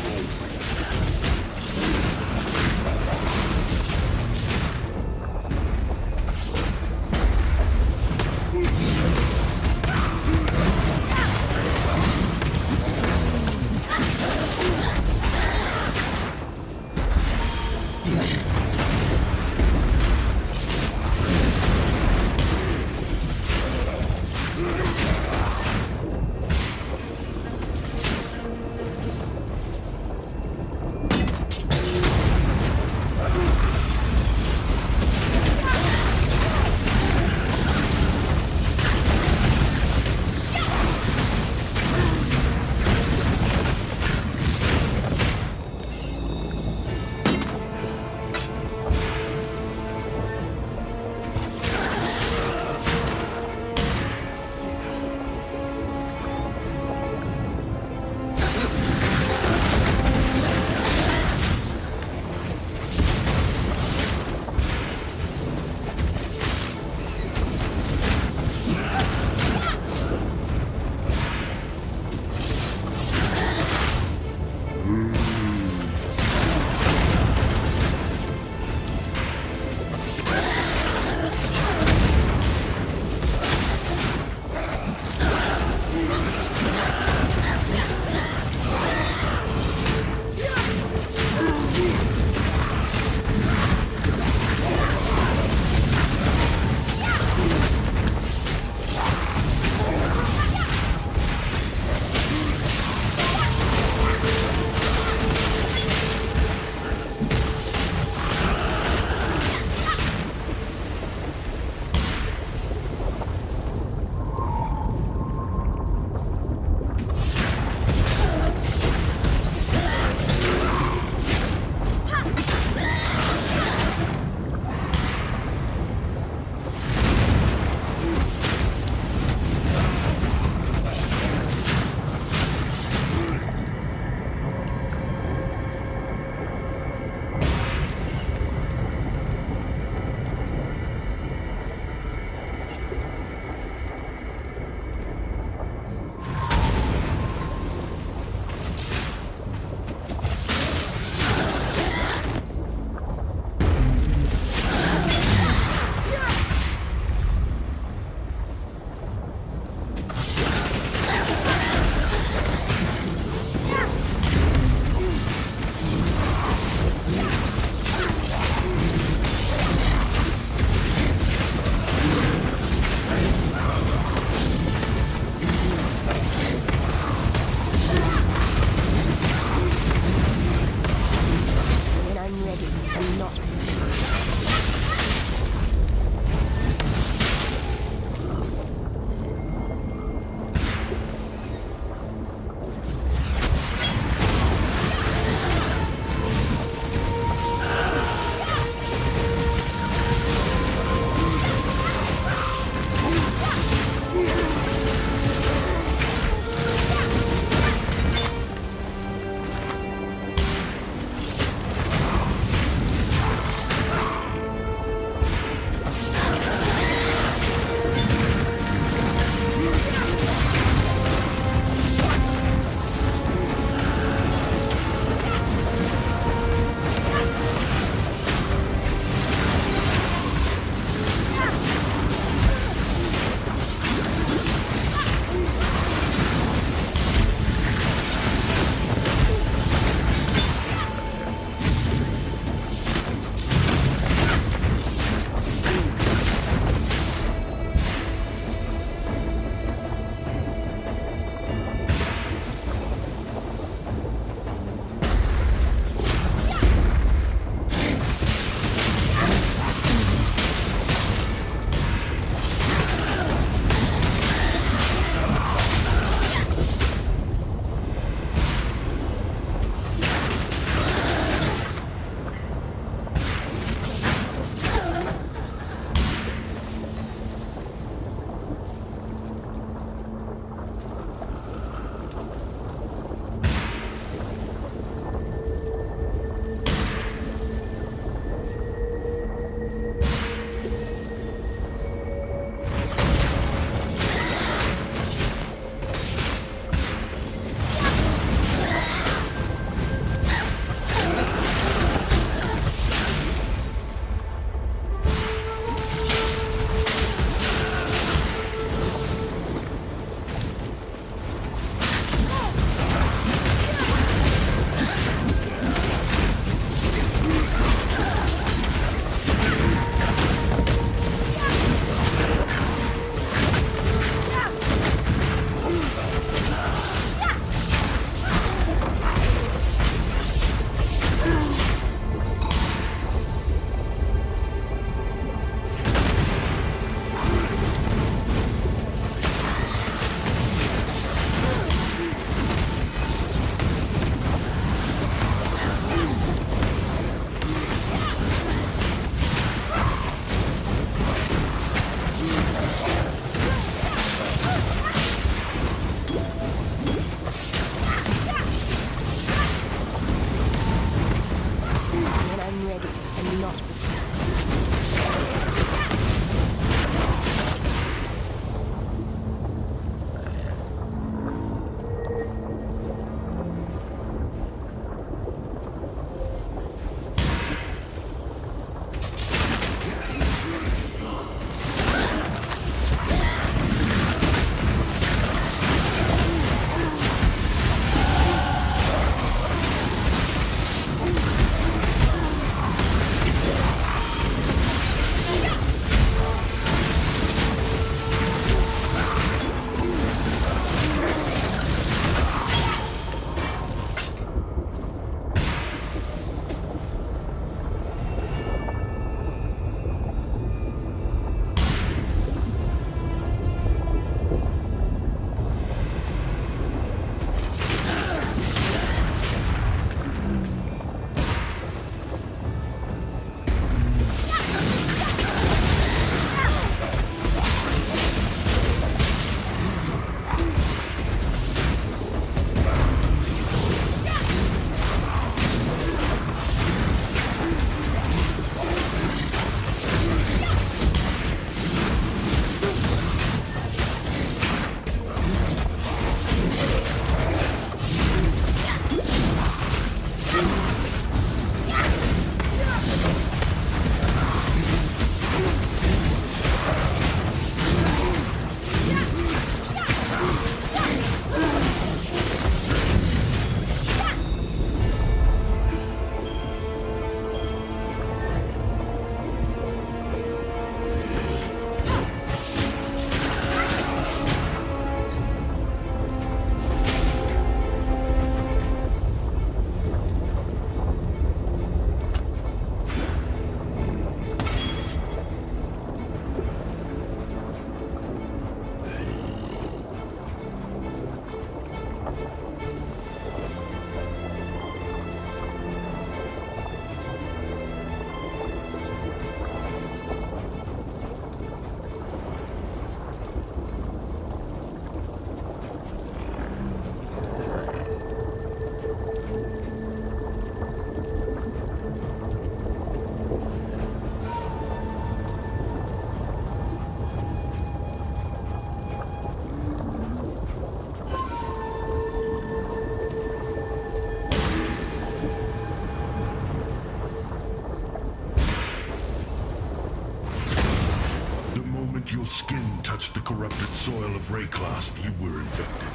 [SPEAKER 11] moment your skin touched the corrupted soil of Wraeclast, you were infected.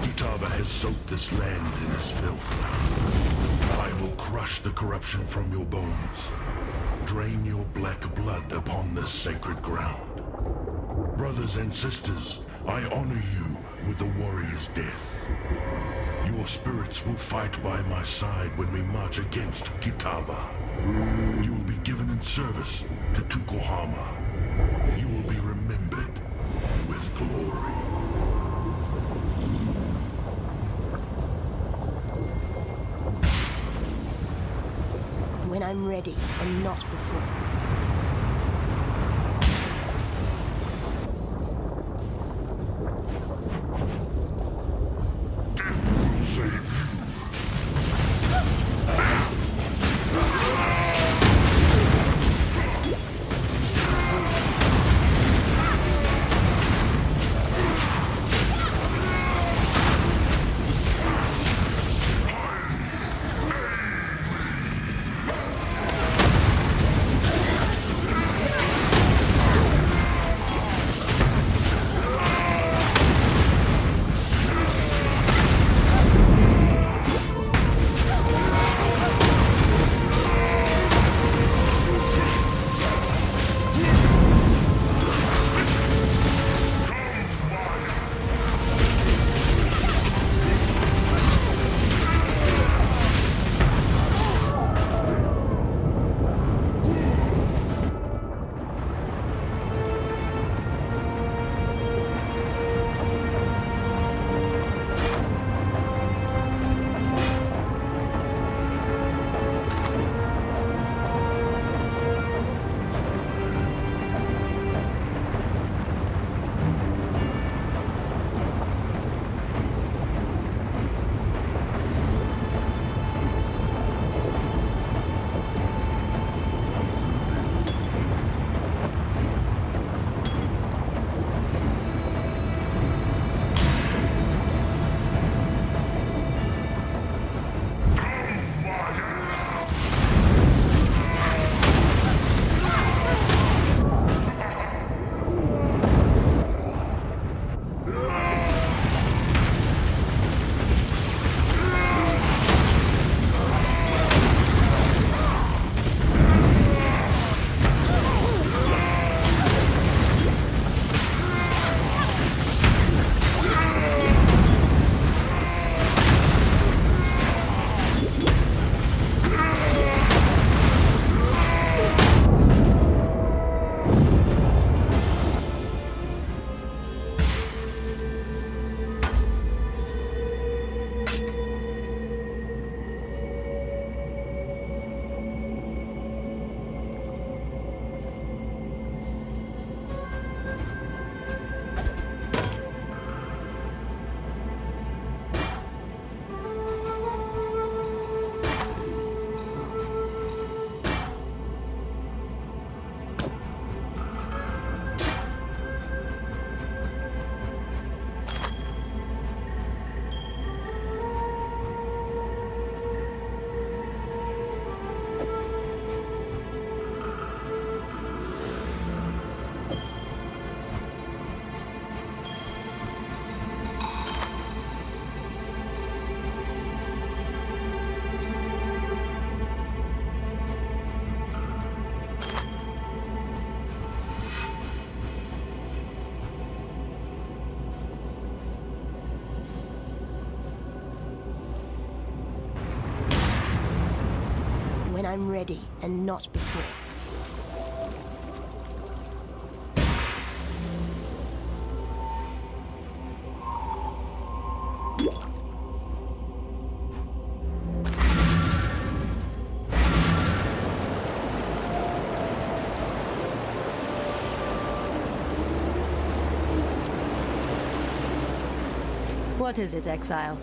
[SPEAKER 11] Kitava has soaked this land in his filth. I will crush the corruption from your bones. Drain your black blood upon this sacred ground. Brothers and sisters, I honor you with the warrior's death. Your spirits will fight by my side when we march against Kitava. You will be given in service to Tukohama. You will be remembered with glory.
[SPEAKER 8] When I'm ready, and not before. When I'm ready, and not before.
[SPEAKER 1] What is it, Exile?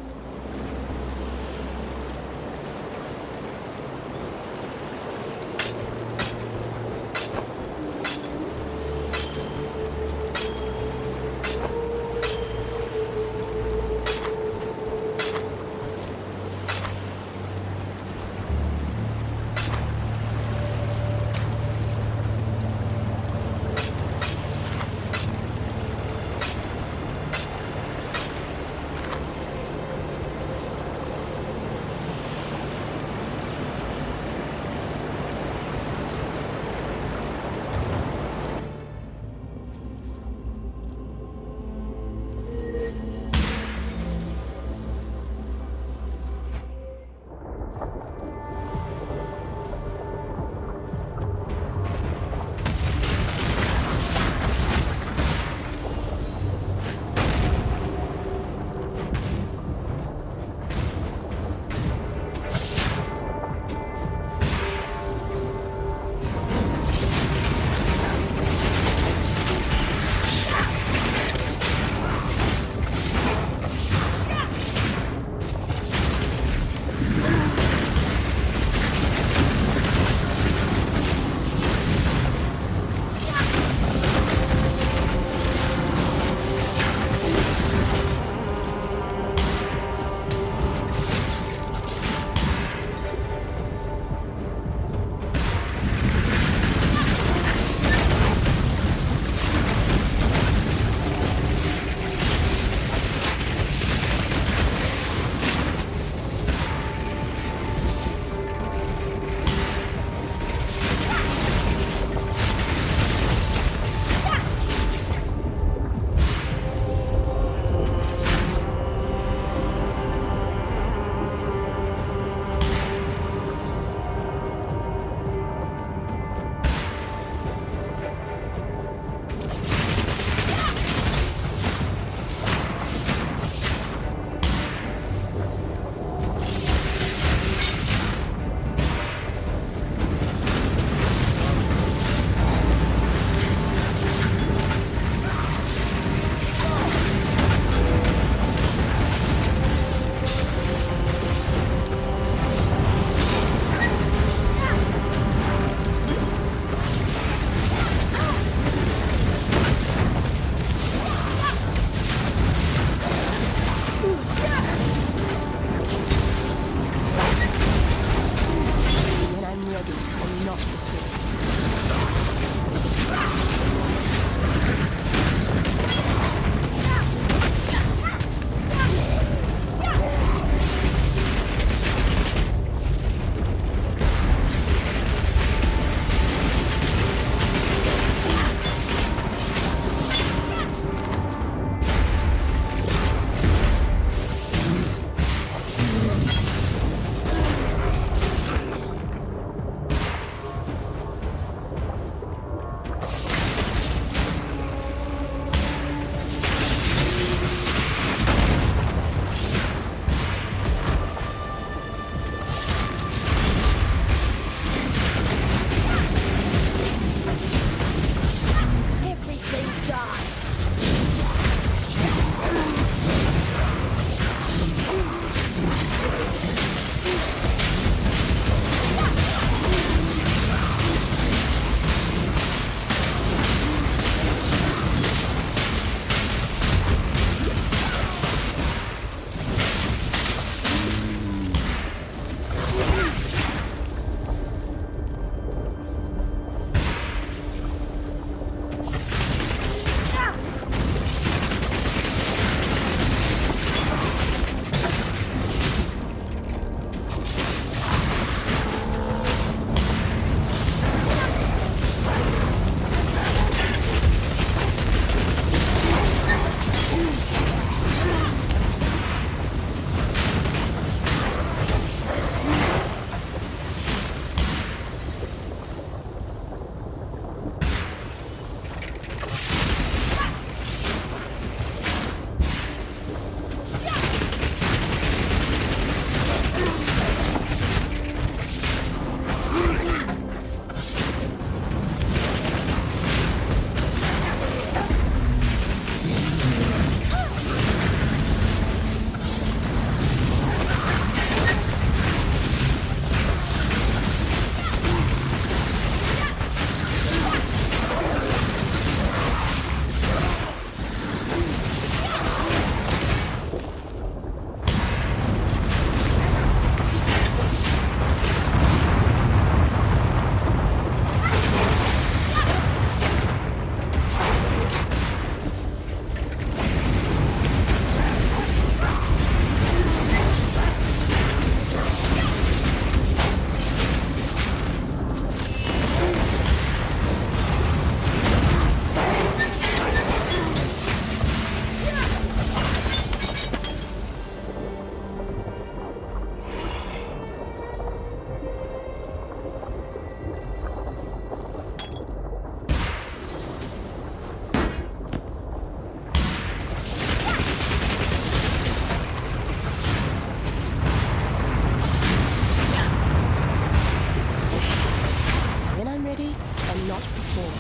[SPEAKER 8] not before.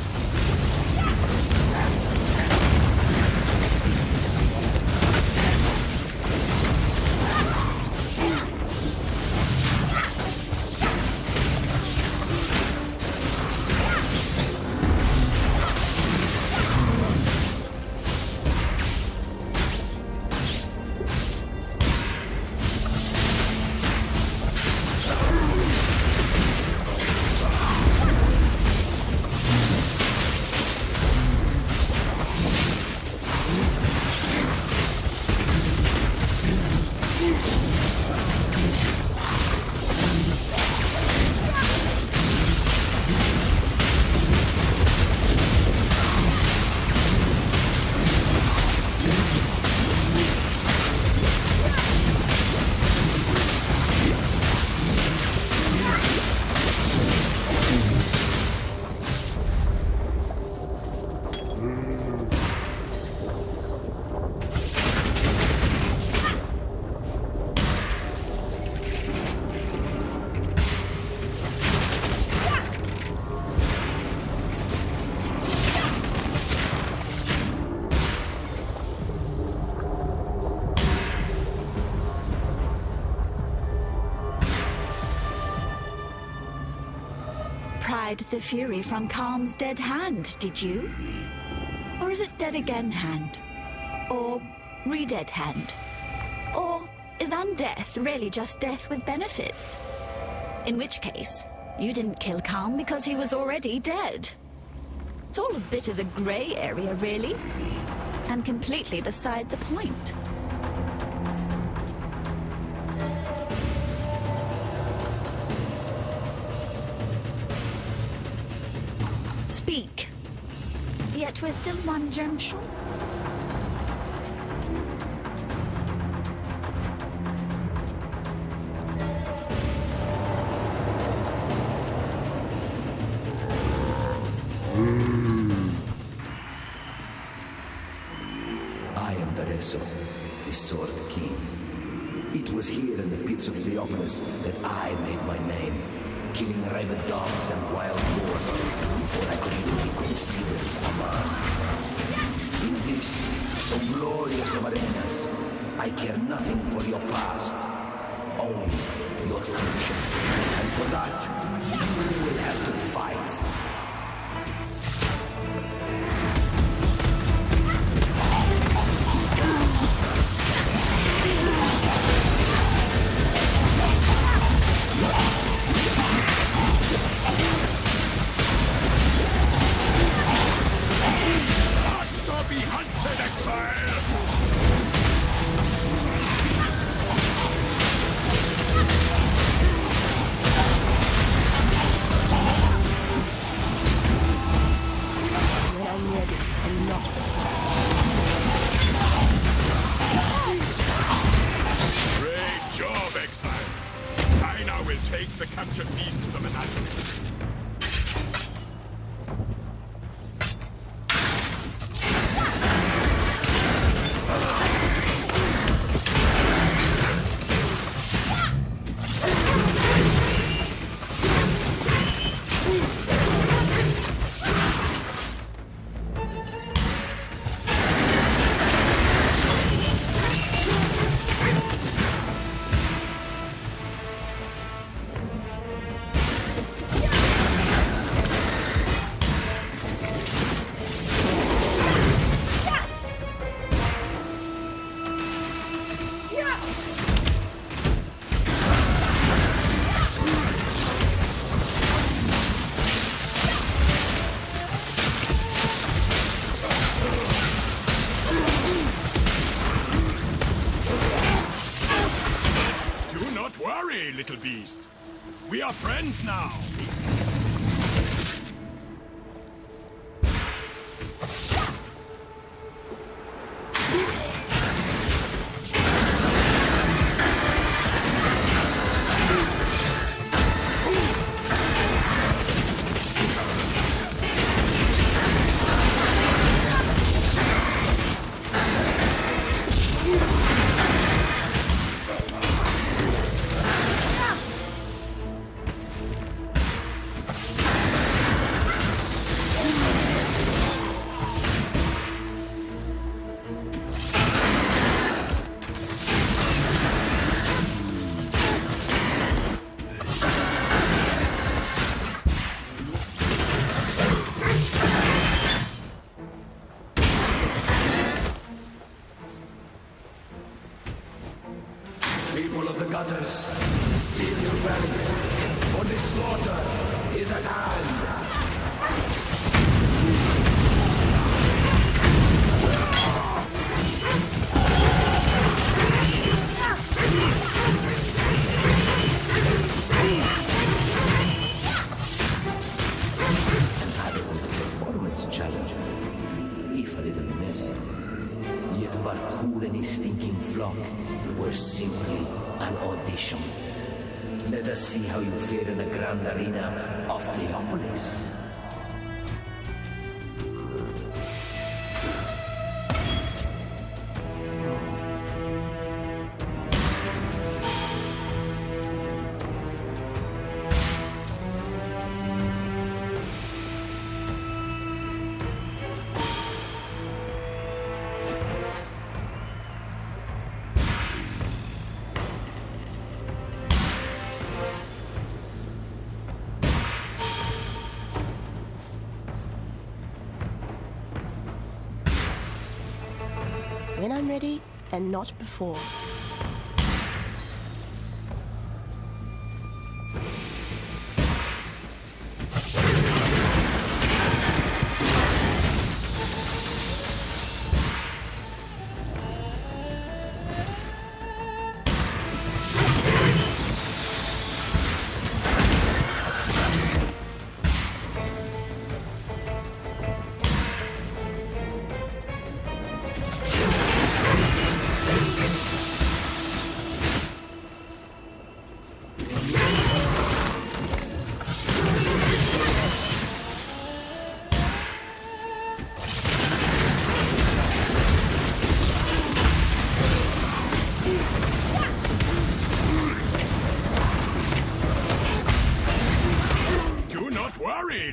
[SPEAKER 5] Pried the fury from Calm's dead hand, did you? Or is it dead again hand? Or re-dead hand? Or is undeath really just death with benefits? In which case, you didn't kill Calm because he was already dead. It's all a bit of a grey area, really, and completely beside the point. Speak. Yet we're still one gem short.
[SPEAKER 12] I am the Wraeclast, the Sword King. It was here in the pits of Theopolis that I made my name, killing rabid dogs and wild boars before I could even be considered a man. In this, so glorious of arenas, I care nothing for your past, only your future. And for that, you will have to fight.
[SPEAKER 13] Little beast. We are friends now.
[SPEAKER 12] fool and his stinking flock were simply an audition. Let us see how you fare in the grand arena of Theopolis.
[SPEAKER 8] When I'm ready, and not before.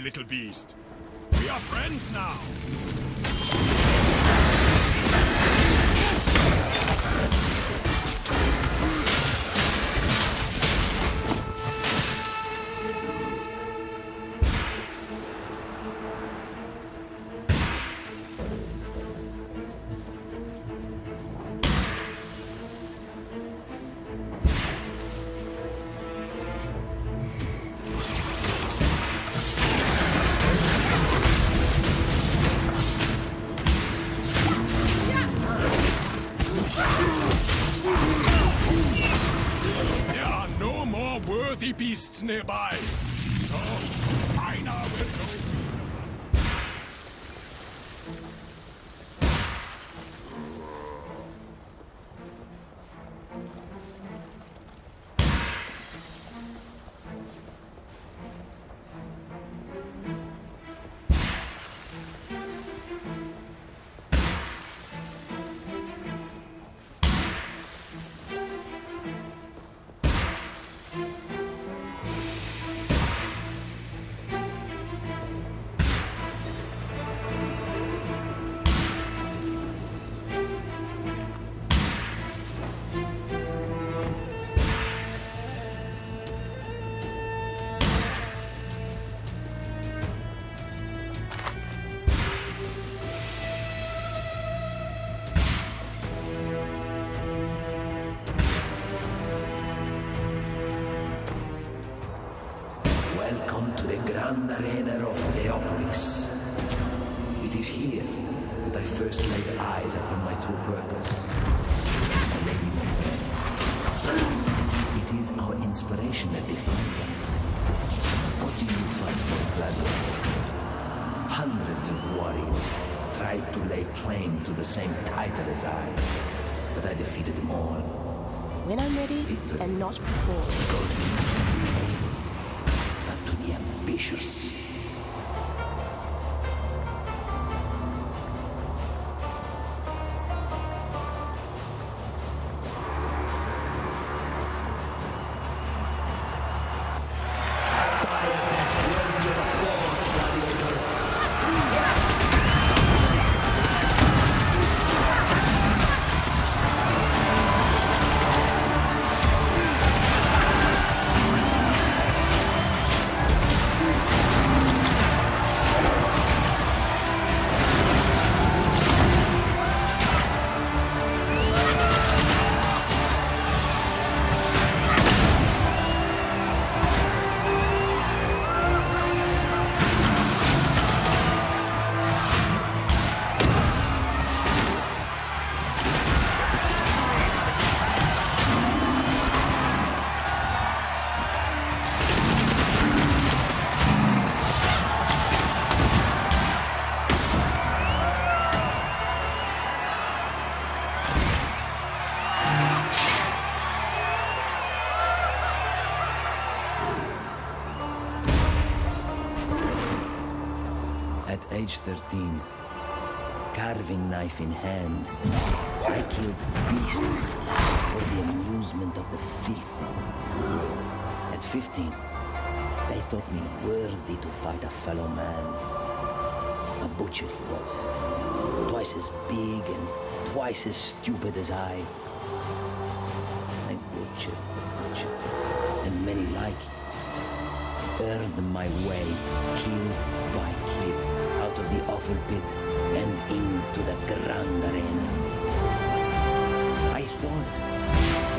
[SPEAKER 13] Little beast. We are friends now. Beasts nearby, so Aina will go.
[SPEAKER 12] Welcome to the grand arena of Theopolis. It is here that I first laid eyes upon my true purpose. My lady, my friend. It is our inspiration that defines us. What do you find for gladiator? Hundreds of warriors tried to lay claim to the same title as I, but I defeated them all.
[SPEAKER 8] When I'm ready,
[SPEAKER 12] Victory
[SPEAKER 8] and not before.
[SPEAKER 12] goes not to the able, but to the ambitious. At age 13, carving knife in hand, I killed beasts for the amusement of the filthy. At 15, they thought me worthy to fight a fellow man. A butcher he was, twice as big and twice as stupid as I butchered the butcher, and many like him. Earned my way, kill by kill, out of the awful pit and into the grand arena. I thought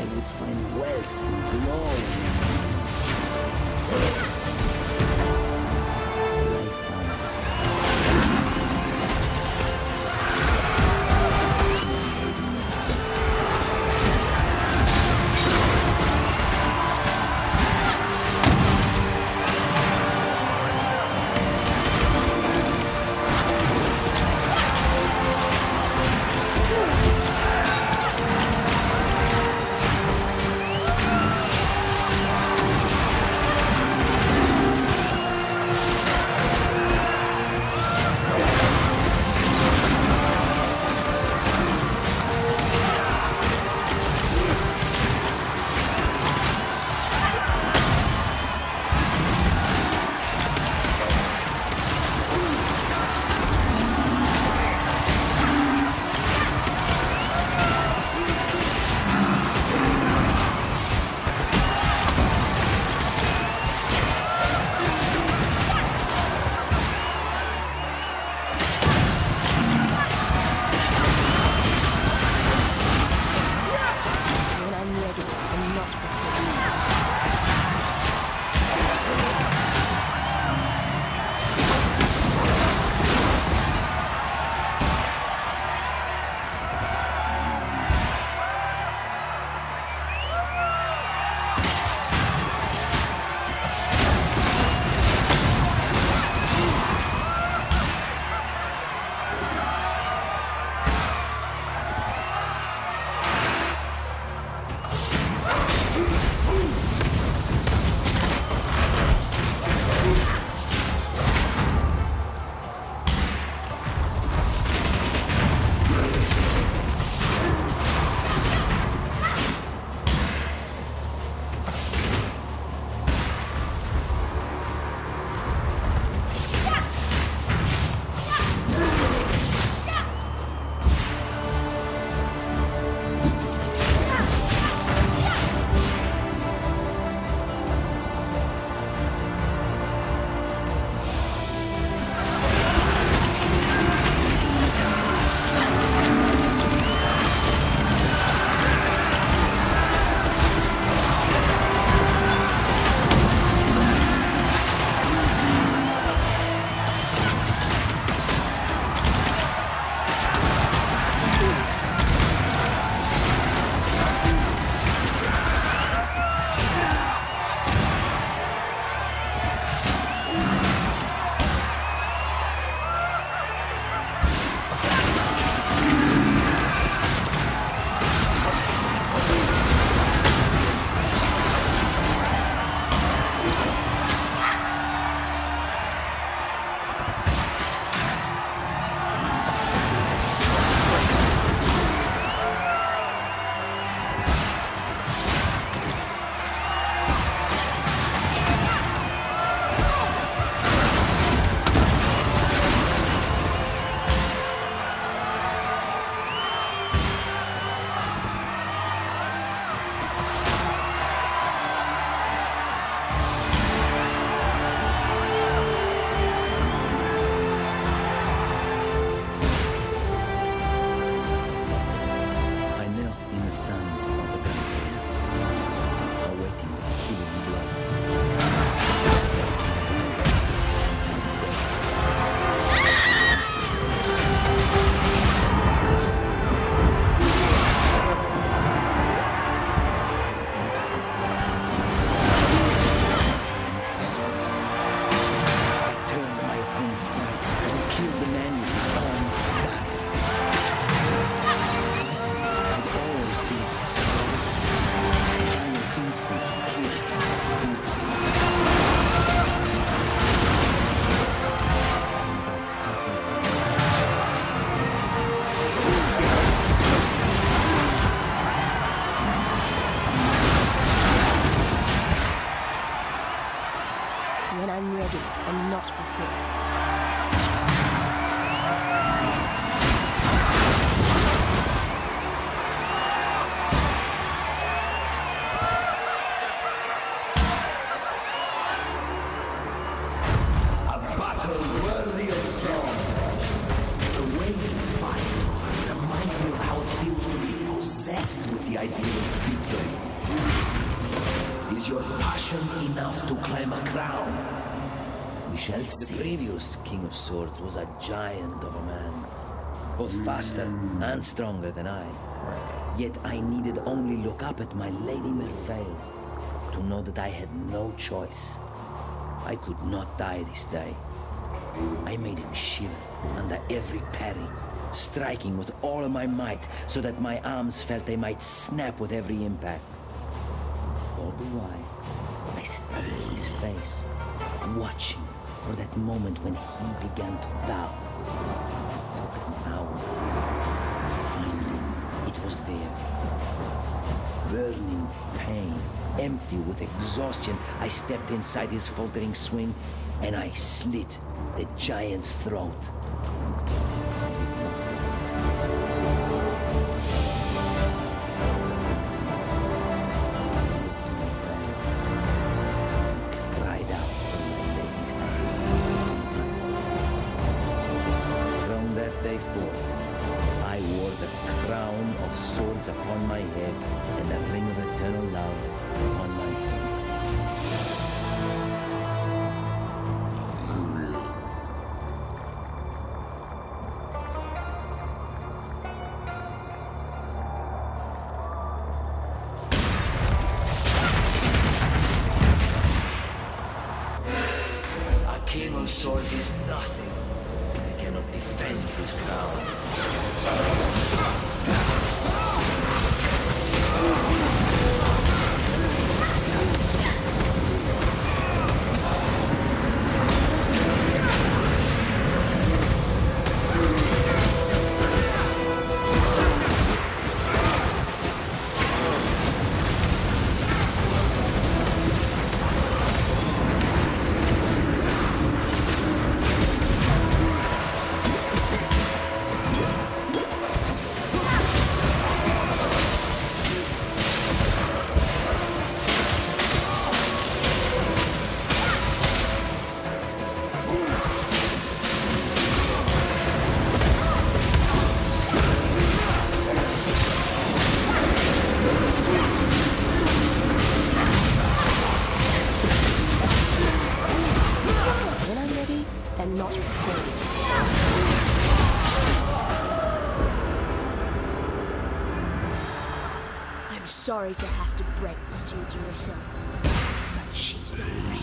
[SPEAKER 12] I would find wealth and glory. wasn't enough to claim a crown. We shall see.
[SPEAKER 14] The previous King of Swords was a giant of a man, both faster and stronger than I. Yet I needed only look up at my Lady Merveille to know that I had no choice. I could not die this day. I made him shiver under every parry, striking with all of my might so that my arms felt they might snap with every impact. All the while, I studied his face, watching for that moment when he began to doubt. It took an hour. Finally, it was there. Burning with pain, empty with exhaustion, I stepped inside his faltering swing and I slit the giant's throat. Cried out for my lady's hand. From that day forth, I wore the crown of swords upon my head and the ring of eternal love upon my feet. A king of swords is nothing if he cannot defend his crown.
[SPEAKER 8] Sorry to have to break this to you, Teresa, but she's the real.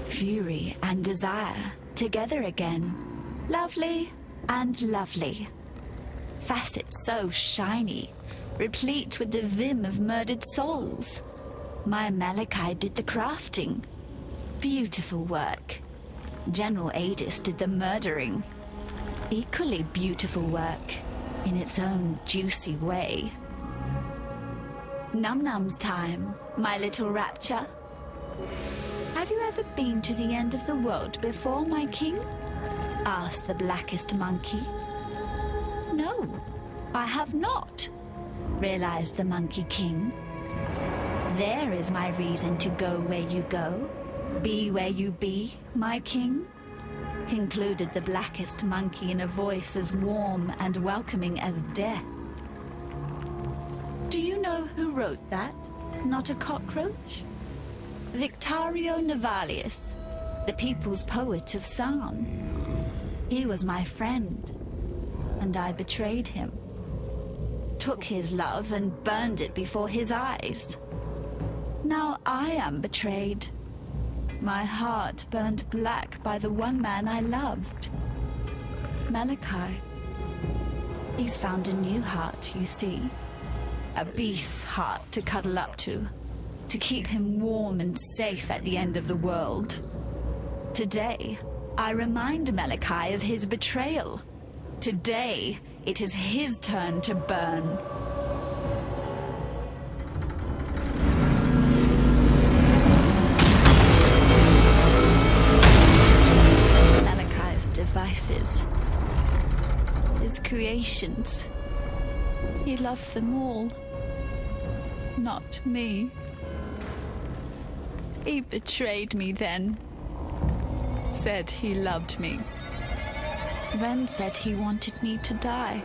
[SPEAKER 5] Fury and desire together again. Lovely and lovely. Facets so shiny, replete with the vim of murdered souls. My Malachi did the crafting. Beautiful work. General Adis did the murdering. Equally beautiful work, in its own juicy way. Num-num's time, my little rapture. Have you ever been to the end of the world before, my king? Asked the blackest monkey. no, I have not realized the Monkey King. There is my reason to go where you go, be where you be, my king, concluded the blackest monkey in a voice as warm and welcoming as death. Do you know who wrote that? Not a cockroach? Victorio Navalius, the people's poet of song. He was my friend, and I betrayed him. Took his love and burned it before his eyes. Now I am betrayed. My heart burned black by the one man I loved. Malachi. He's found a new heart, you see. A beast's heart to cuddle up to keep him warm and safe at the end of the world. Today, I remind Malachi of his betrayal. Today, it is his turn to burn. Malachi's devices, his creations, he loved them all. Not me. He betrayed me then. Said he loved me. Then said he wanted me to die.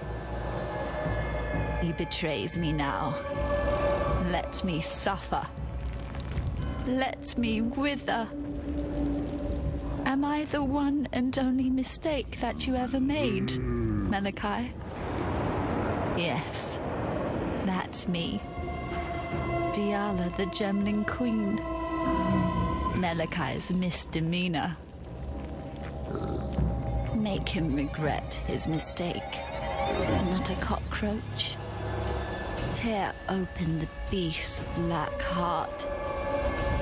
[SPEAKER 5] He betrays me now. Lets me suffer. Lets me wither. Am I the one and only mistake that you ever made, Malachi? Yes, that's me. Diala, the Gemling Queen. Malachi's misdemeanor. Make him regret his mistake. Not a cockroach. Tear open the beast's black heart.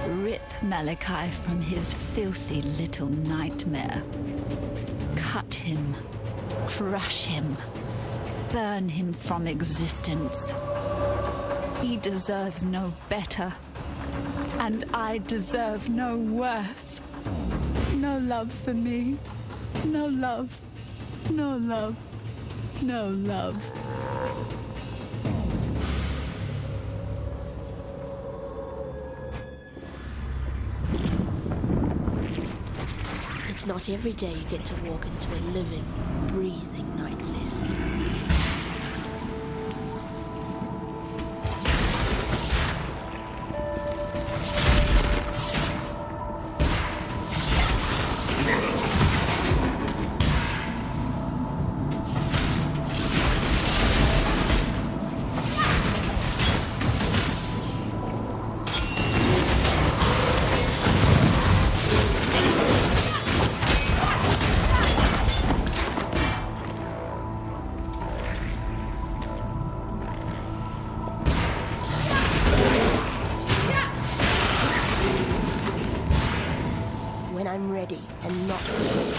[SPEAKER 5] Rip Malachi from his filthy little nightmare. Cut him. Crush him. Burn him from existence. He deserves no better. And I deserve no worse. No love for me. No love. No love. No love.
[SPEAKER 8] It's not every day you get to walk into a living, breathing nightmare. When I'm ready and not ready.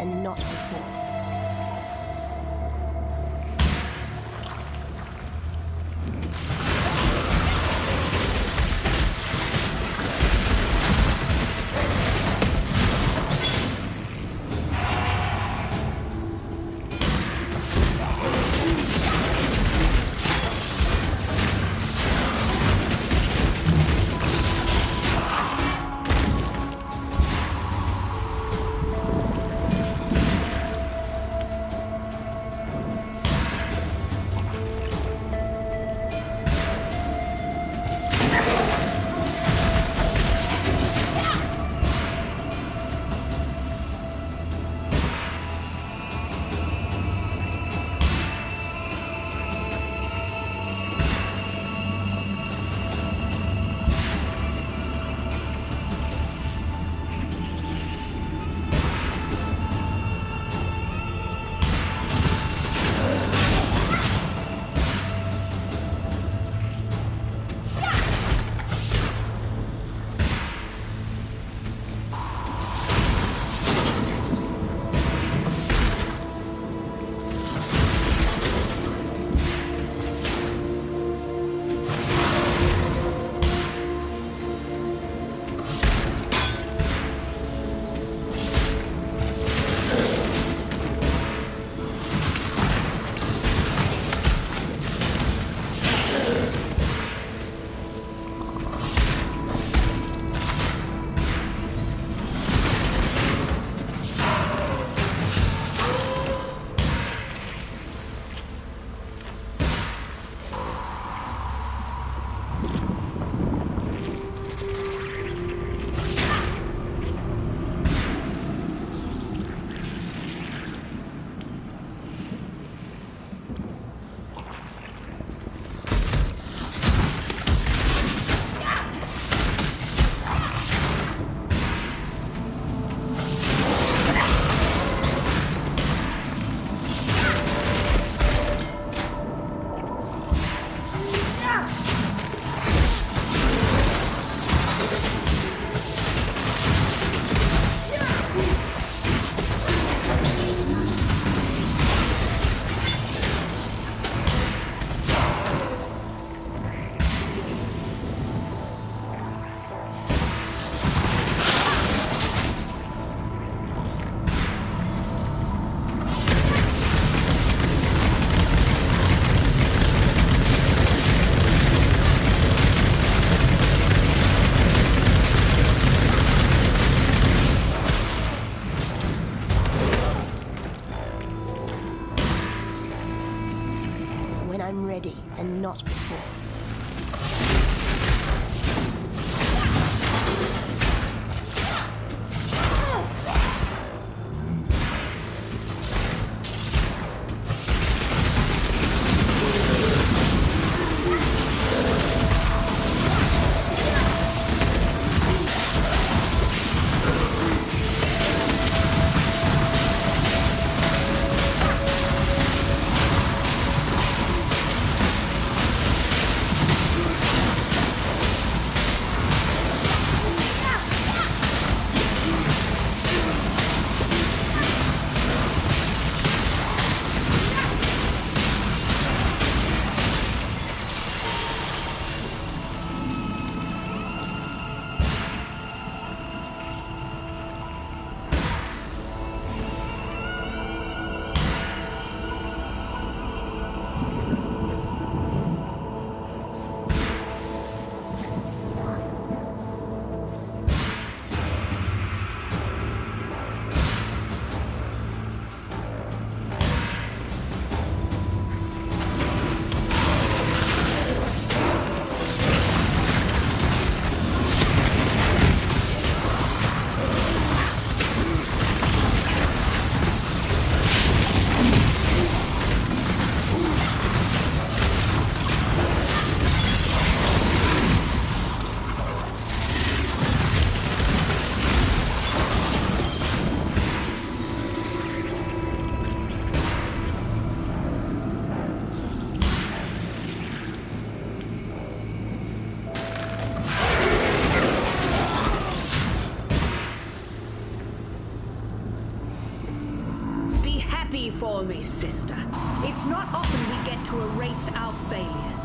[SPEAKER 8] and not before.
[SPEAKER 15] for me, sister. It's not often we get to erase our failures.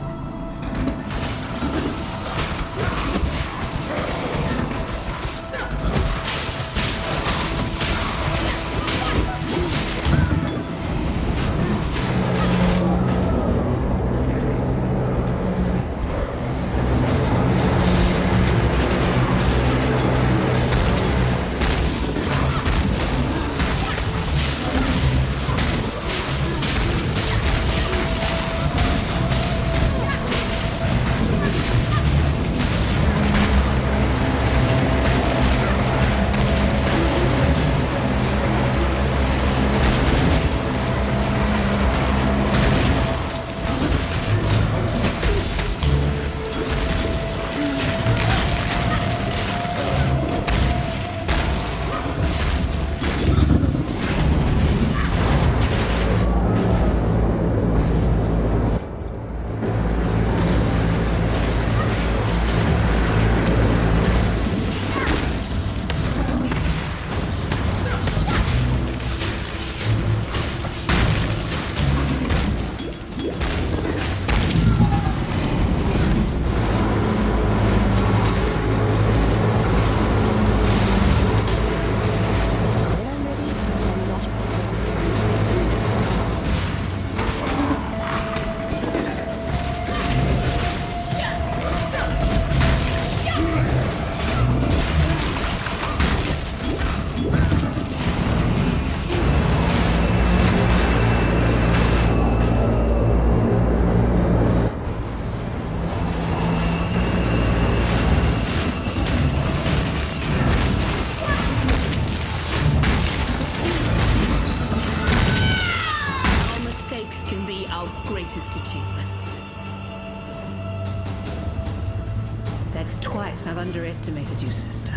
[SPEAKER 16] I've underestimated you, sister.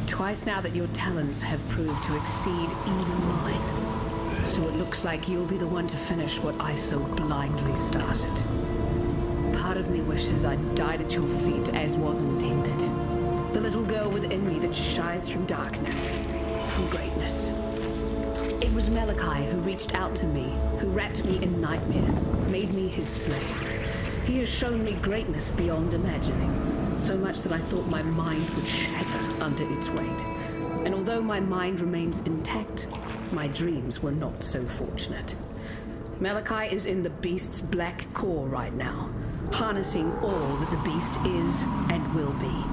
[SPEAKER 16] Twice now that your talents have proved to exceed even mine. So it looks like you'll be the one to finish what I so blindly started. Part of me wishes I'd died at your feet as was intended. The little girl within me that shies from darkness, from greatness. It was Malachi who reached out to me, who wrapped me in nightmare, made me his slave. He has shown me greatness beyond imagining. So much that I thought my mind would shatter under its weight. And although my mind remains intact, my dreams were not so fortunate. Malachi is in the beast's black core right now, harnessing all that the beast is and will be.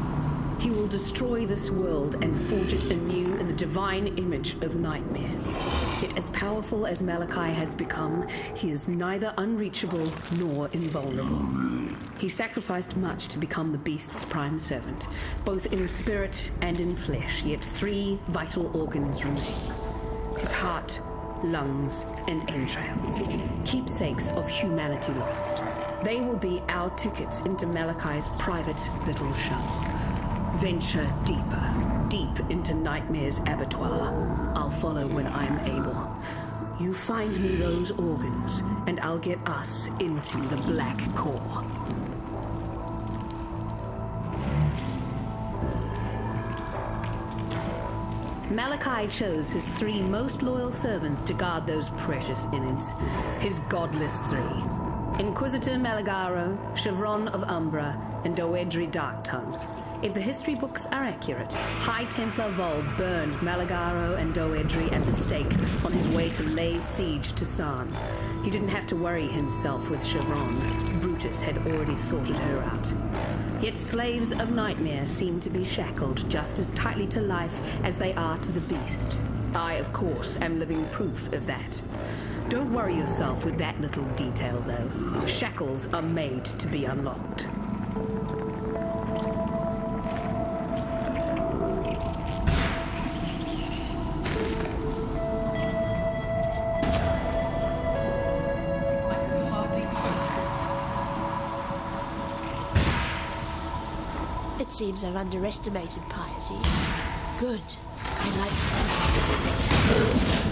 [SPEAKER 16] He will destroy this world and forge it anew in the divine image of nightmare. Yet as powerful as Malachi has become, he is neither unreachable nor invulnerable. He sacrificed much to become the beast's prime servant, both in spirit and in flesh, yet 3 vital organs remain. His heart, lungs, and entrails, keepsakes of humanity lost. They will be our tickets into Malachi's private little show. Venture deeper, deep into Nightmare's abattoir. I'll follow when I'm able. You find me those organs, and I'll get us into the black core. Malachi chose his 3 most loyal servants to guard those precious innards. His godless 3. Inquisitor Malagaro, Chevron of Umbra, and Doedri Darktongue. If the history books are accurate, High Templar Vol burned Malagaro and Doedri at the stake on his way to lay siege to San. He didn't have to worry himself with Chevron. Brutus had already sorted her out. Yet slaves of Nightmare seem to be shackled just as tightly to life as they are to the beast. I, of course, am living proof of that. Don't worry yourself with that little detail, though. Shackles are made to be unlocked.
[SPEAKER 8] It seems I've underestimated piety. Good. I like spending.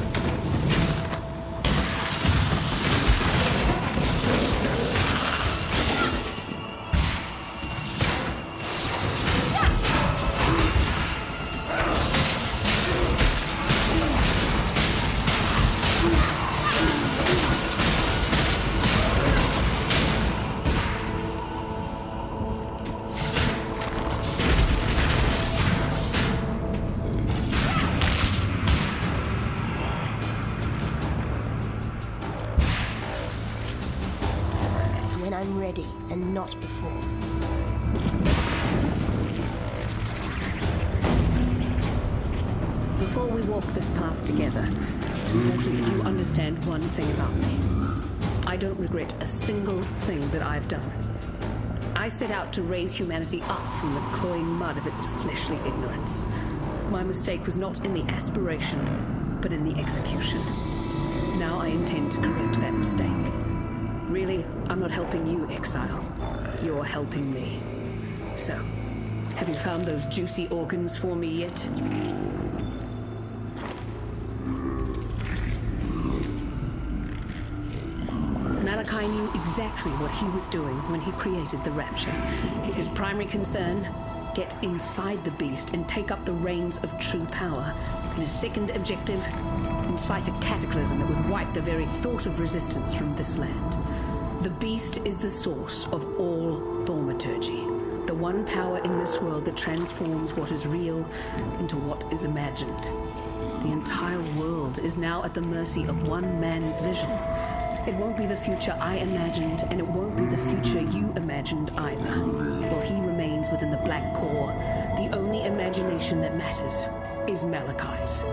[SPEAKER 8] ready and not before.
[SPEAKER 16] Before we walk this path together, it's important that you understand one thing about me. I don't regret a single thing that I've done. I set out to raise humanity up from the cloying mud of its fleshly ignorance. My mistake was not in the aspiration, but in the execution. Now I intend to correct that mistake. Really, I'm not helping you, Exile. You're helping me. So, have you found those juicy organs for me yet? Malachi knew exactly what he was doing when he created the Rapture. His primary concern, get inside the beast and take up the reins of true power. And his second objective, incite a cataclysm that would wipe the very thought of resistance from this land. The beast is the source of all thaumaturgy, the one power in this world that transforms what is real into what is imagined. The entire world is now at the mercy of one man's vision. It won't be the future I imagined, and it won't be the future you imagined either. While he remains within the Black Core, the only imagination that matters is Malachi's.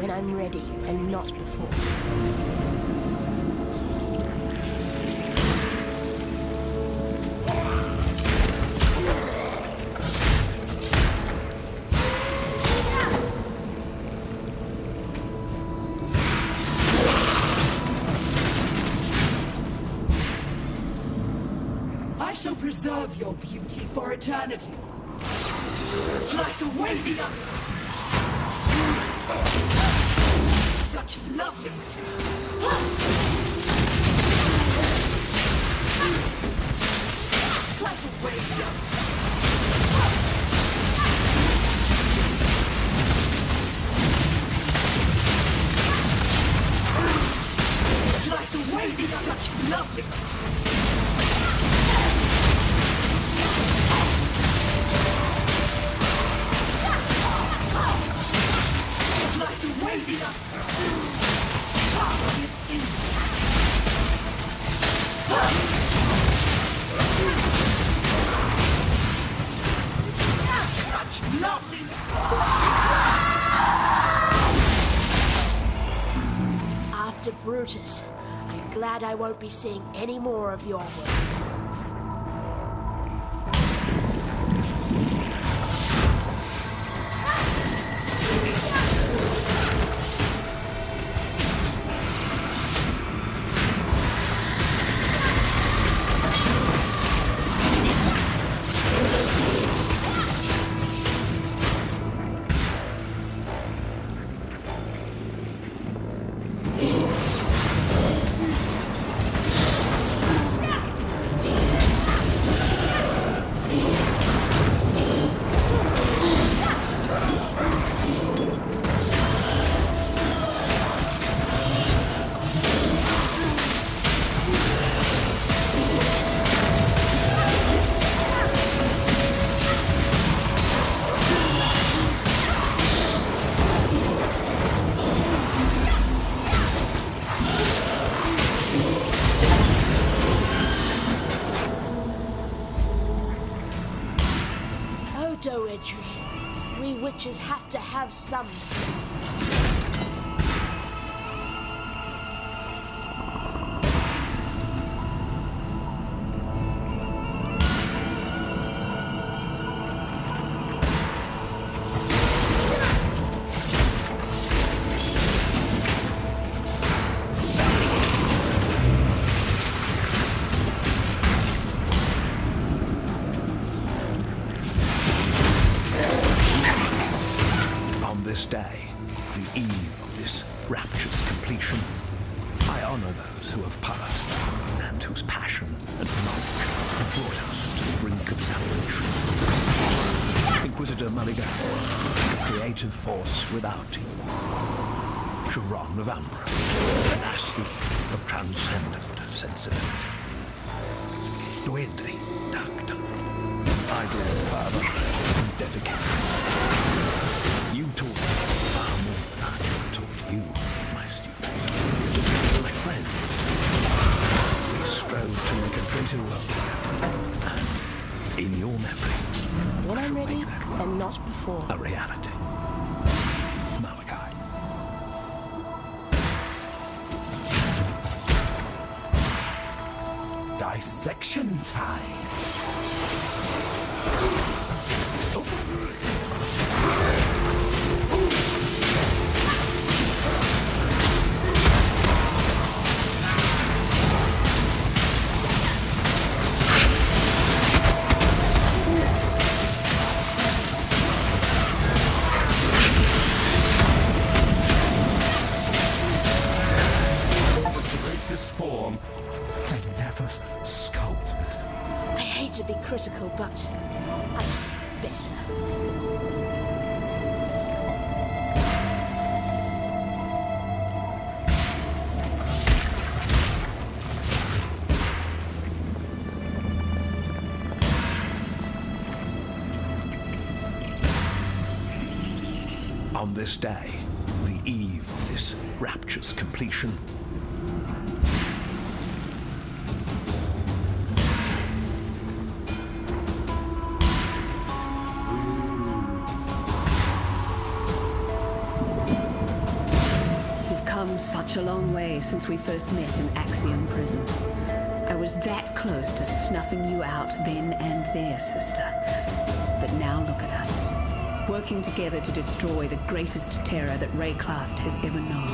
[SPEAKER 8] I'm ready, and not before.
[SPEAKER 15] I shall preserve your beauty for eternity. Slice away the other. Such lovely material. Slice away the other. Slice away the other. Such lovely. Slice away the other. Such lovely.
[SPEAKER 8] After Brutus, I'm glad I won't be seeing any more of your work. good, Oedri. We witches have to have some sense.
[SPEAKER 10] Day, the eve of this rapturous completion, I honor those who have passed and whose passion and knowledge have brought us to the brink of salvation. Inquisitor Mulligan, creative force without equal. Chiron of Umbra, an Astu of transcendent sensibility. Oedri, Doctor, idol father and dedicated. You taught me far more than I ever taught you, my student. My friend, we strove to make a greater world together. And in your memory,
[SPEAKER 8] When
[SPEAKER 10] I
[SPEAKER 8] I'm
[SPEAKER 10] shall
[SPEAKER 8] ready,
[SPEAKER 10] make that world
[SPEAKER 8] and not before.
[SPEAKER 10] a reality. Malachi.
[SPEAKER 12] Dissection time. Form and never sculpted.
[SPEAKER 8] I hate to be critical, but I've seen better.
[SPEAKER 10] On this day, the eve of this rapture's completion,
[SPEAKER 16] such a long way since we first met in Axiom Prison. I was that close to snuffing you out then and there, sister. But now look at us, working together to destroy the greatest terror that Wraeclast has ever known.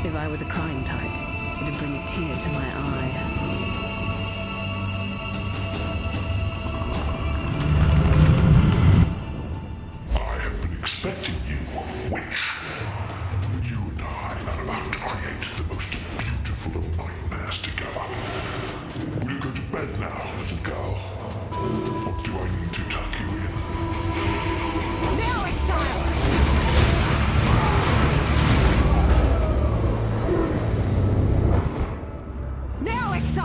[SPEAKER 16] If I were the crying type, it'd bring a tear to my eye.
[SPEAKER 11] I have been expecting you, witch. You and I are about to create the most beautiful of nightmares together. Will you go to bed now, little girl? Or do I need to tuck you in?
[SPEAKER 15] Now, Exile! Now, Exile!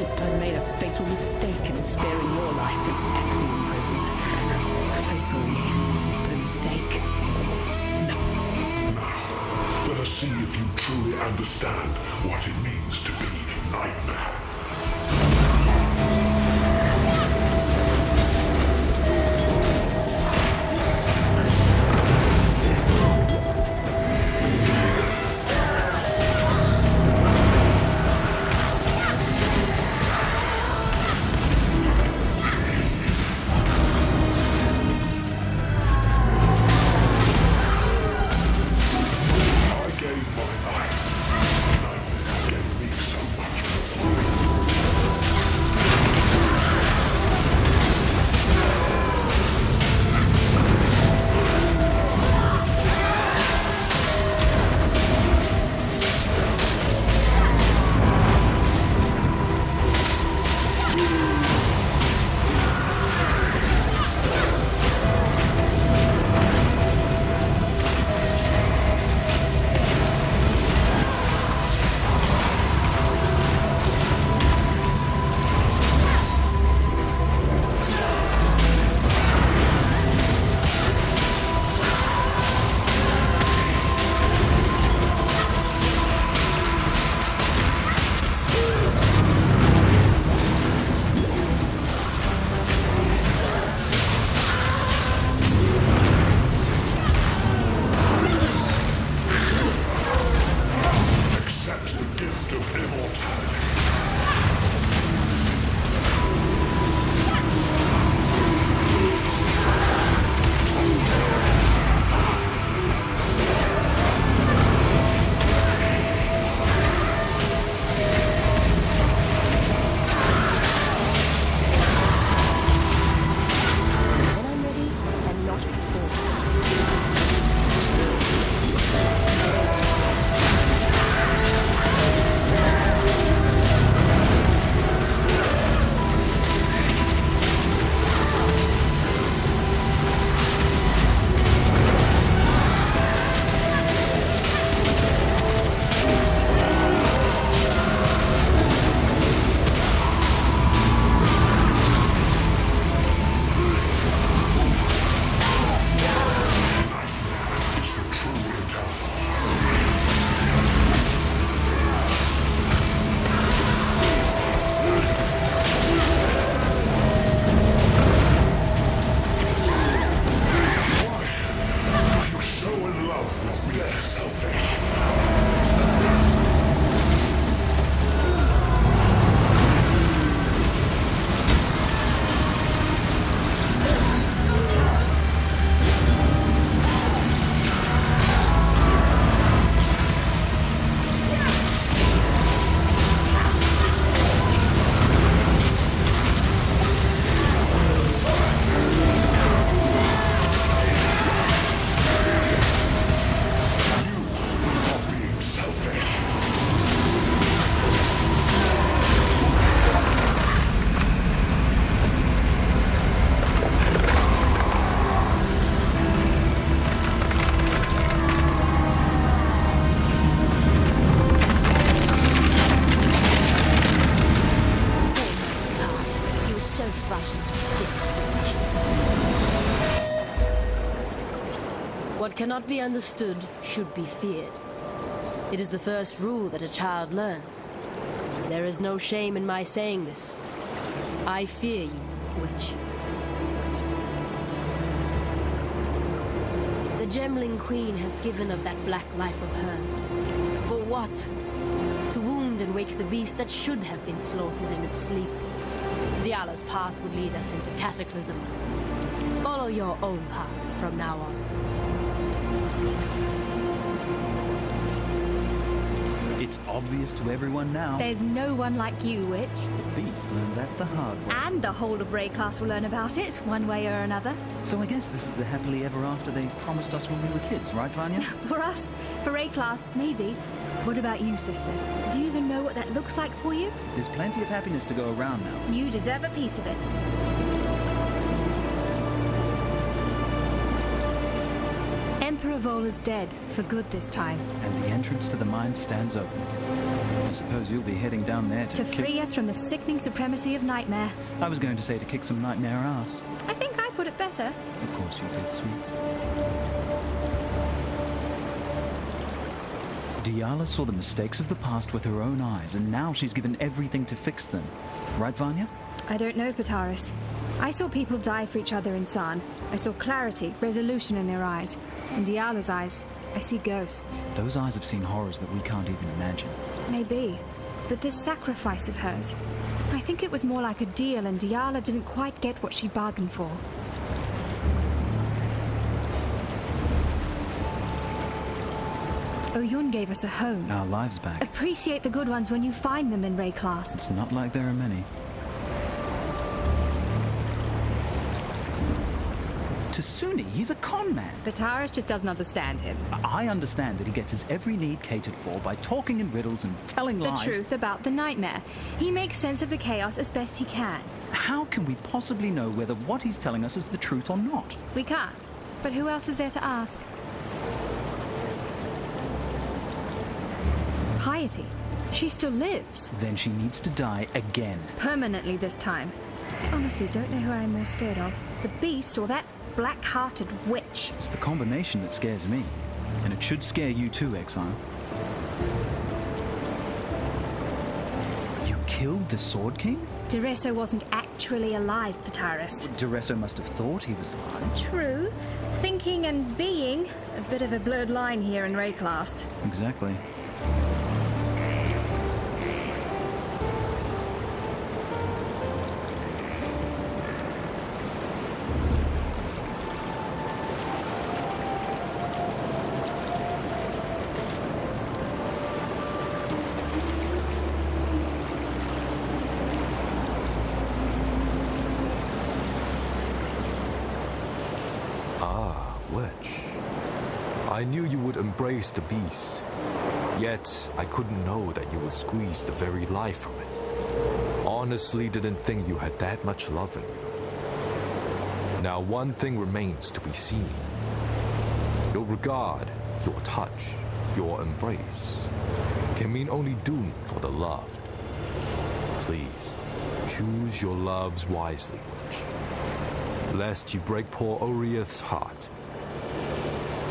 [SPEAKER 16] Keystone made a fatal mistake in sparing your life in Axiom Prison. Fatal, yes, but a mistake.
[SPEAKER 11] Let us see if you truly understand what it means to be Nightmare.
[SPEAKER 1] What cannot be understood should be feared. It is the first rule that a child learns. There is no shame in my saying this. I fear you, witch. The Gemling Queen has given of that black life of hers. For what? To wound and wake the beast that should have been slaughtered in its sleep. Diala's path would lead us into cataclysm. Follow your own path from now on.
[SPEAKER 3] It's obvious to everyone now.
[SPEAKER 2] There's no one like you, witch.
[SPEAKER 3] The beast learned that the hard way.
[SPEAKER 2] And the whole of Wraeclast will learn about it, one way or another.
[SPEAKER 3] So I guess this is the happily ever after they promised us when we were kids, right, Vanya?
[SPEAKER 2] For us, for Wraeclast, maybe. What about you, sister? Do you even know what that looks like for you?
[SPEAKER 3] There's plenty of happiness to go around now.
[SPEAKER 2] You deserve a piece of it. Emperor Vola's dead, for good this time.
[SPEAKER 3] And the entrance to the mine stands open. I suppose you'll be heading down there
[SPEAKER 2] To free us from the sickening supremacy of nightmare.
[SPEAKER 3] I was going to say to kick some nightmare ass.
[SPEAKER 2] I think I put it better.
[SPEAKER 3] Of course you did, sweets. Diala saw the mistakes of the past with her own eyes, and now she's given everything to fix them. Right, Vanya?
[SPEAKER 2] I don't know, Pataris. I saw people die for each other in San. I saw clarity, resolution in their eyes. In Diala's eyes, I see ghosts.
[SPEAKER 3] Those eyes have seen horrors that we can't even imagine.
[SPEAKER 2] Maybe. But this sacrifice of hers, I think it was more like a deal, and Diala didn't quite get what she bargained for. Oyun gave us a home.
[SPEAKER 3] Our lives back.
[SPEAKER 2] Appreciate the good ones when you find them in Wraeclast.
[SPEAKER 3] It's not like there are many. Tasuni, he's a con man.
[SPEAKER 2] Pataris just doesn't understand him.
[SPEAKER 3] I understand that he gets his every need catered for by talking in riddles and telling lies.
[SPEAKER 2] The truth about the nightmare. He makes sense of the chaos as best he can.
[SPEAKER 3] How can we possibly know whether what he's telling us is the truth or not?
[SPEAKER 2] We can't. But who else is there to ask? Piety. She still lives.
[SPEAKER 3] Then she needs to die again.
[SPEAKER 2] Permanently this time. I honestly don't know who I am more scared of. The beast or that black-hearted witch.
[SPEAKER 3] It's the combination that scares me. And it should scare you too, Exile. You killed the Sword King?
[SPEAKER 2] Duresso wasn't actually alive, Pataris.
[SPEAKER 3] Duresso must have thought he was alive.
[SPEAKER 2] True. Thinking and being. A bit of a blurred line here in Wraeclast.
[SPEAKER 3] Exactly.
[SPEAKER 7] I knew you would embrace the beast, yet I couldn't know that you would squeeze the very life from it. Honestly, didn't think you had that much love in you. Now one thing remains to be seen. Your regard, your touch, your embrace can mean only doom for the loved. Please, choose your loves wisely, witch, lest you break poor Oriath's heart.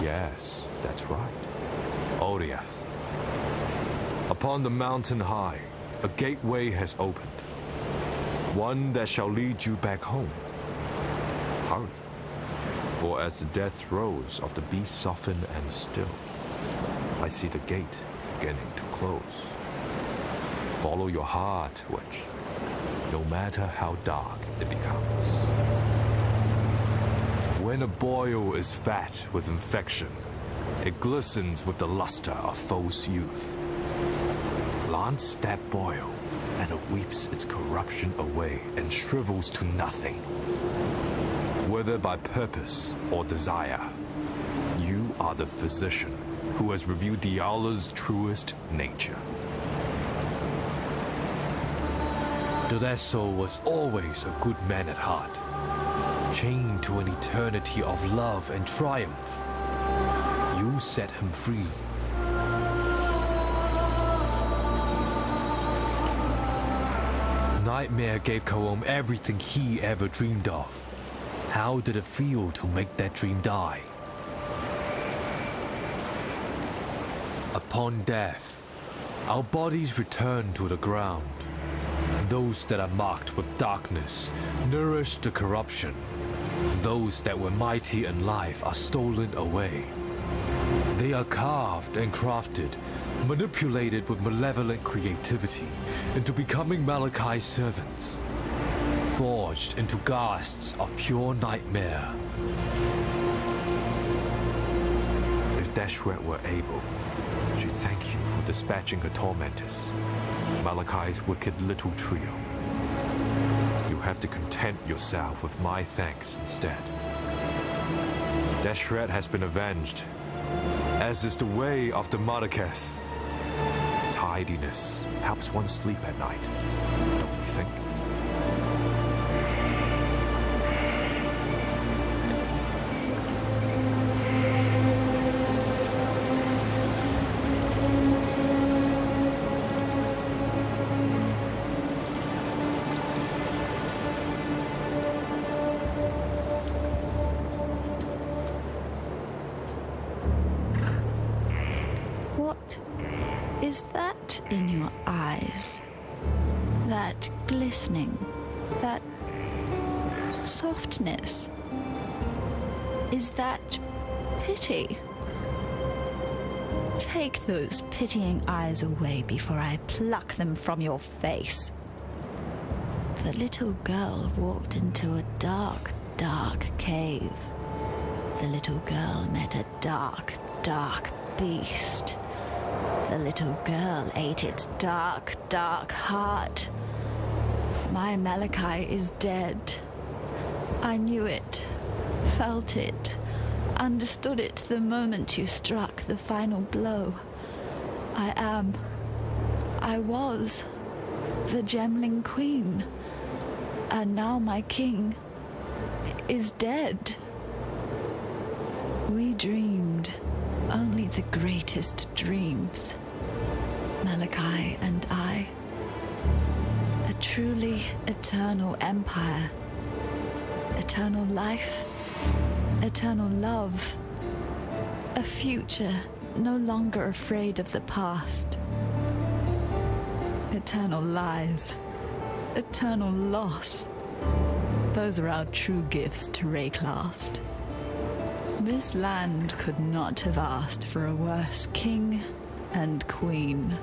[SPEAKER 7] Yes, that's right. Oriath. Upon the mountain high, a gateway has opened. One that shall lead you back home. Hurry. For as the death throes of the beast soften and still, I see the gate beginning to close. Follow your heart, witch, no matter how dark it becomes. When a boil is fat with infection, it glistens with the luster of false youth. Lance that boil, and it weeps its corruption away and shrivels to nothing. Whether by purpose or desire, you are the physician who has revealed Diala's truest nature. Duresso was always a good man at heart, chained to an eternity of love and triumph. You set him free. Nightmare gave Kaom everything he ever dreamed of. How did it feel to make that dream die? Upon death, our bodies return to the ground. Those that are marked with darkness nourish the corruption. Those that were mighty in life are stolen away. They are carved and crafted, manipulated with malevolent creativity into becoming Malachi's servants, forged into ghasts of pure nightmare. If Deshret were able, she'd thank you for dispatching her tormentors, Malachi's wicked little trio. You have to content yourself with my thanks instead. Deshret has been avenged, as is the way of the Marraketh. Tidiness helps one sleep at night, don't you think?
[SPEAKER 5] Is that in your eyes? That glistening? That softness? Is that pity? Take those pitying eyes away before I pluck them from your face. The little girl walked into a dark, dark cave. The little girl met a dark, dark beast. The little girl ate its dark, dark heart. My Malachi is dead. I knew it, felt it, understood it the moment you struck the final blow. I was the Gemling Queen, and now my king is dead. We dreamed only the greatest dreams, Malachi and I. A truly eternal empire, eternal life, eternal love, a future no longer afraid of the past. Eternal lies, eternal loss. Those are our true gifts to Wraeclast. This land could not have asked for a worse king and queen.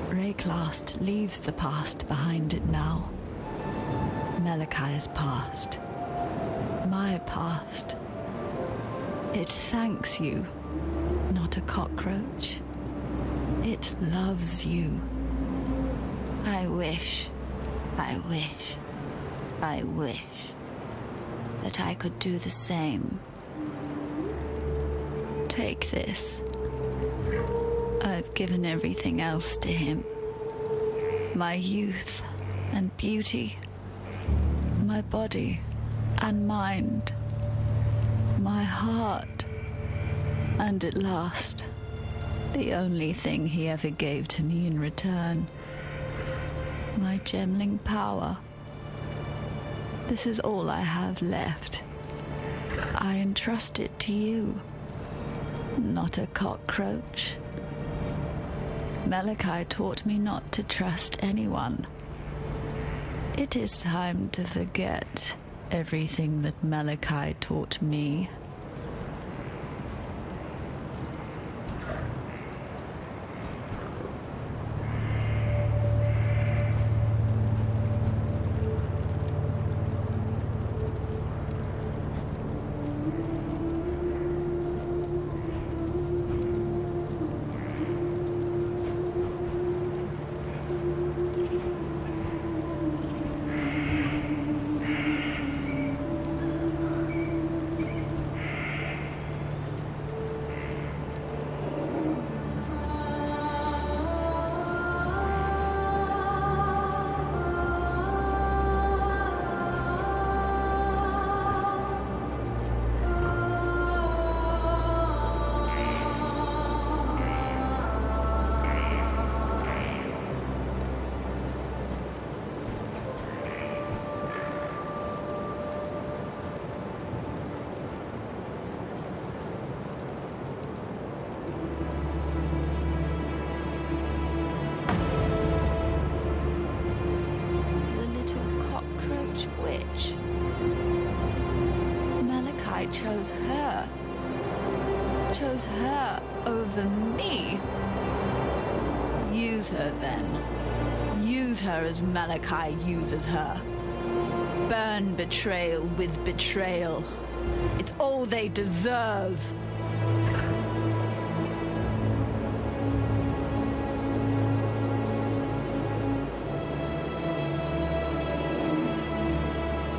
[SPEAKER 5] Wraeclast leaves the past behind it now. Malachi's past. My past. It thanks you, not a cockroach. It loves you. I wish that I could do the same. Take this. I've given everything else to him. My youth and beauty, my body and mind, my heart, and at last, the only thing he ever gave to me in return, my gemling power. This is all I have left. I entrust it to you, not a cockroach. Malachi taught me not to trust anyone. It is time to forget everything that Malachi taught me. Witch. Malachi chose her over me. Use her then. Use her as Malachi uses her. Burn betrayal with betrayal. It's all they deserve.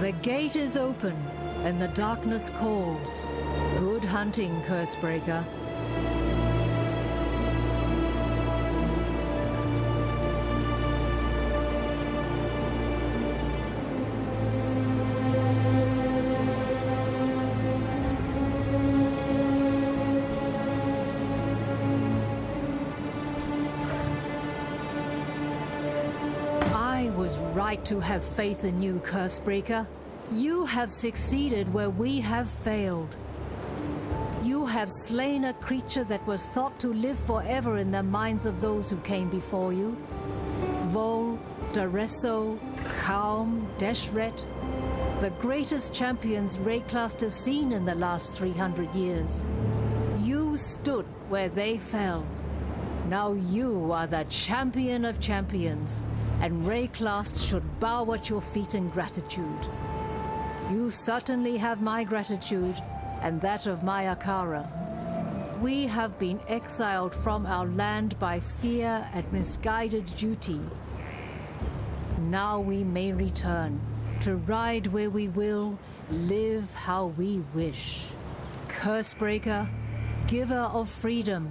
[SPEAKER 6] The gate is open, and the darkness calls. Good hunting, Cursebreaker. I was right to have faith in you, Cursebreaker. You have succeeded where we have failed. You have slain a creature that was thought to live forever in the minds of those who came before you. Vol, Daresso, Kaum, Deshret, the greatest champions Wraeclast has seen in the last 300 years. You stood where they fell. Now you are the champion of champions, and Wraeclast should bow at your feet in gratitude. You certainly have my gratitude, and that of my Akara. We have been exiled from our land by fear and misguided duty. Now we may return, to ride where we will, live how we wish. Cursebreaker, giver of freedom,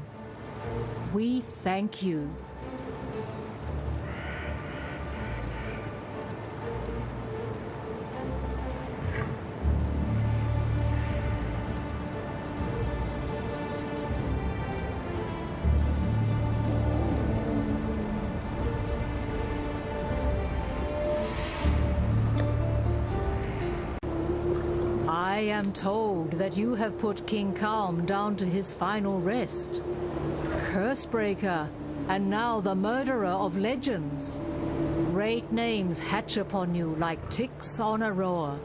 [SPEAKER 6] we thank you. I am told that you have put King Kaum down to his final rest. Cursebreaker, and now the murderer of legends. Great names hatch upon you like ticks on a roar.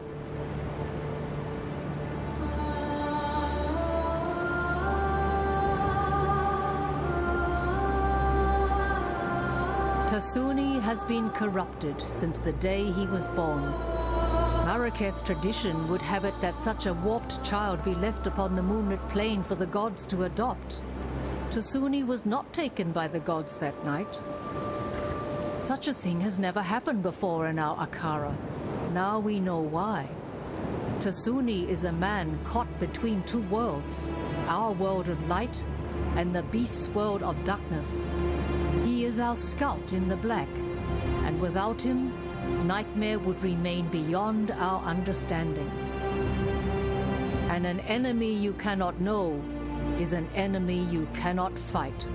[SPEAKER 6] Tasuni has been corrupted since the day he was born. Maraketh's tradition would have it that such a warped child be left upon the moonlit plain for the gods to adopt. Tasuni was not taken by the gods that night. Such a thing has never happened before in our Akara. Now we know why. Tasuni is a man caught between two worlds, our world of light and the beast's world of darkness. He is our scout in the black, and without him, Nightmare would remain beyond our understanding. And an enemy you cannot know is an enemy you cannot fight.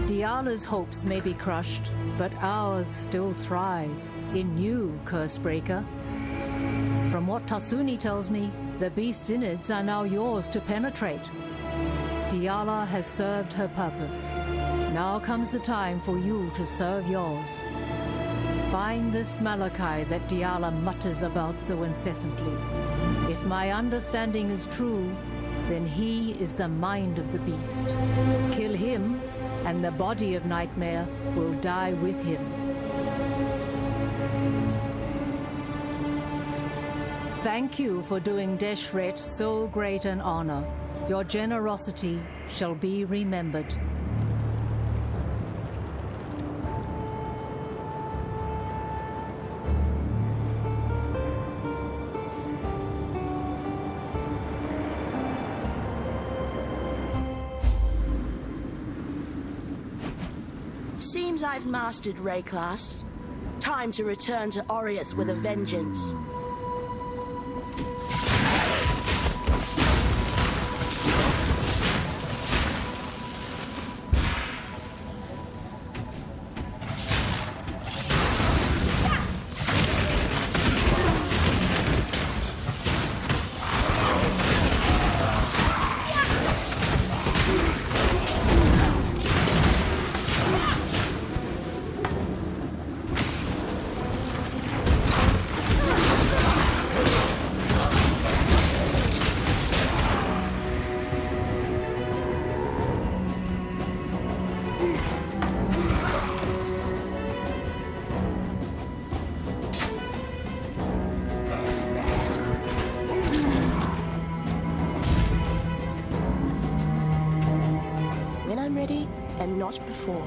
[SPEAKER 6] Diala's hopes may be crushed, but ours still thrive in you, Cursebreaker. From what Tasuni tells me, the beast's innards are now yours to penetrate. Diala has served her purpose. Now comes the time for you to serve yours. Find this Malachi that Diala mutters about so incessantly. If my understanding is true, then he is the mind of the beast. Kill him, and the body of Nightmare will die with him. Thank you for doing Deshret so great an honor. Your generosity shall be remembered.
[SPEAKER 8] Seems I've mastered Wraeclast. Time to return to Oriath with a vengeance. And not before.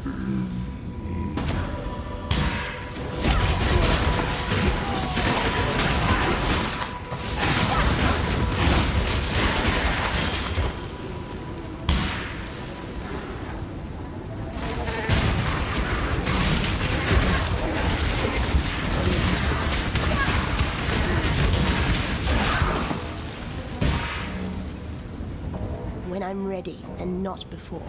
[SPEAKER 8] When I'm ready, and not before.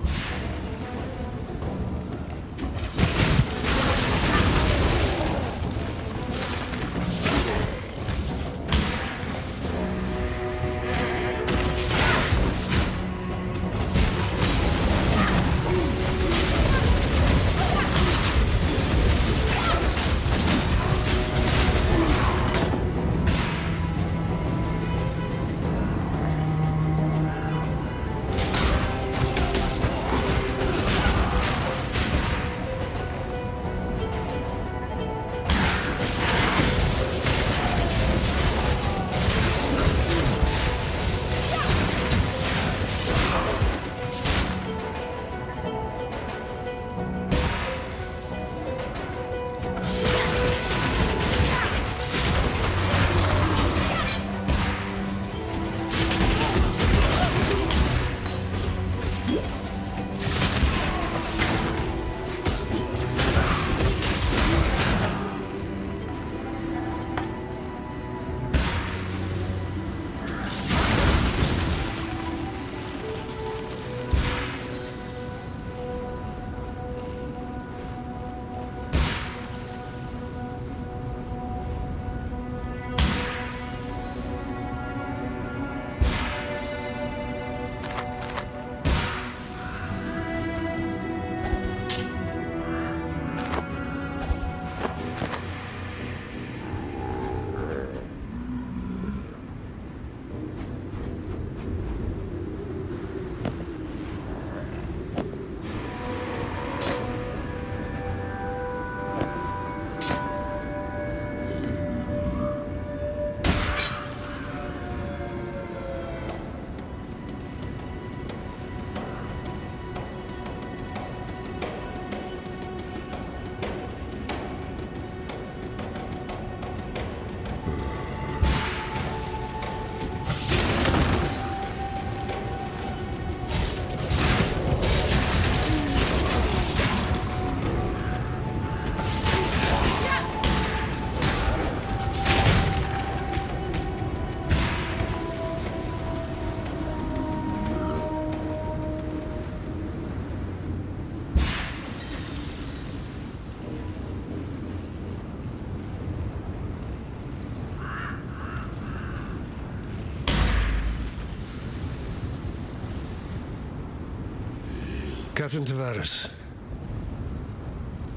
[SPEAKER 10] Captain Tavares,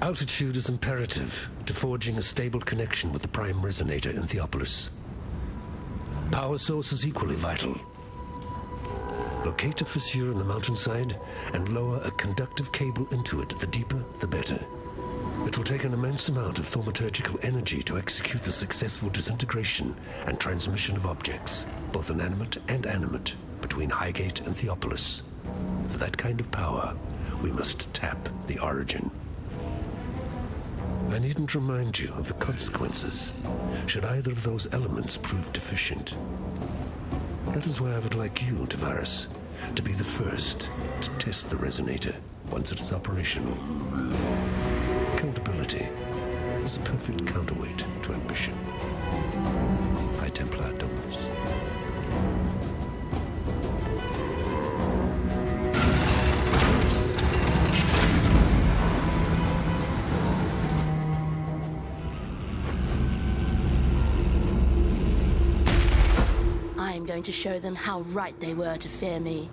[SPEAKER 10] altitude is imperative to forging a stable connection with the prime resonator in Theopolis. Power source is equally vital. Locate a fissure in the mountainside and lower a conductive cable into it. The deeper, the better. It will take an immense amount of thaumaturgical energy to execute the successful disintegration and transmission of objects, both inanimate and animate, between Highgate and Theopolis. For that kind of power, we must tap the origin. I needn't remind you of the consequences should either of those elements prove deficient. That is why I would like you, Tavares, to be the first to test the resonator once it is operational. Accountability is a perfect counterweight to ambition. High Templar Dominus.
[SPEAKER 8] I'm going to show them how right they were to fear me.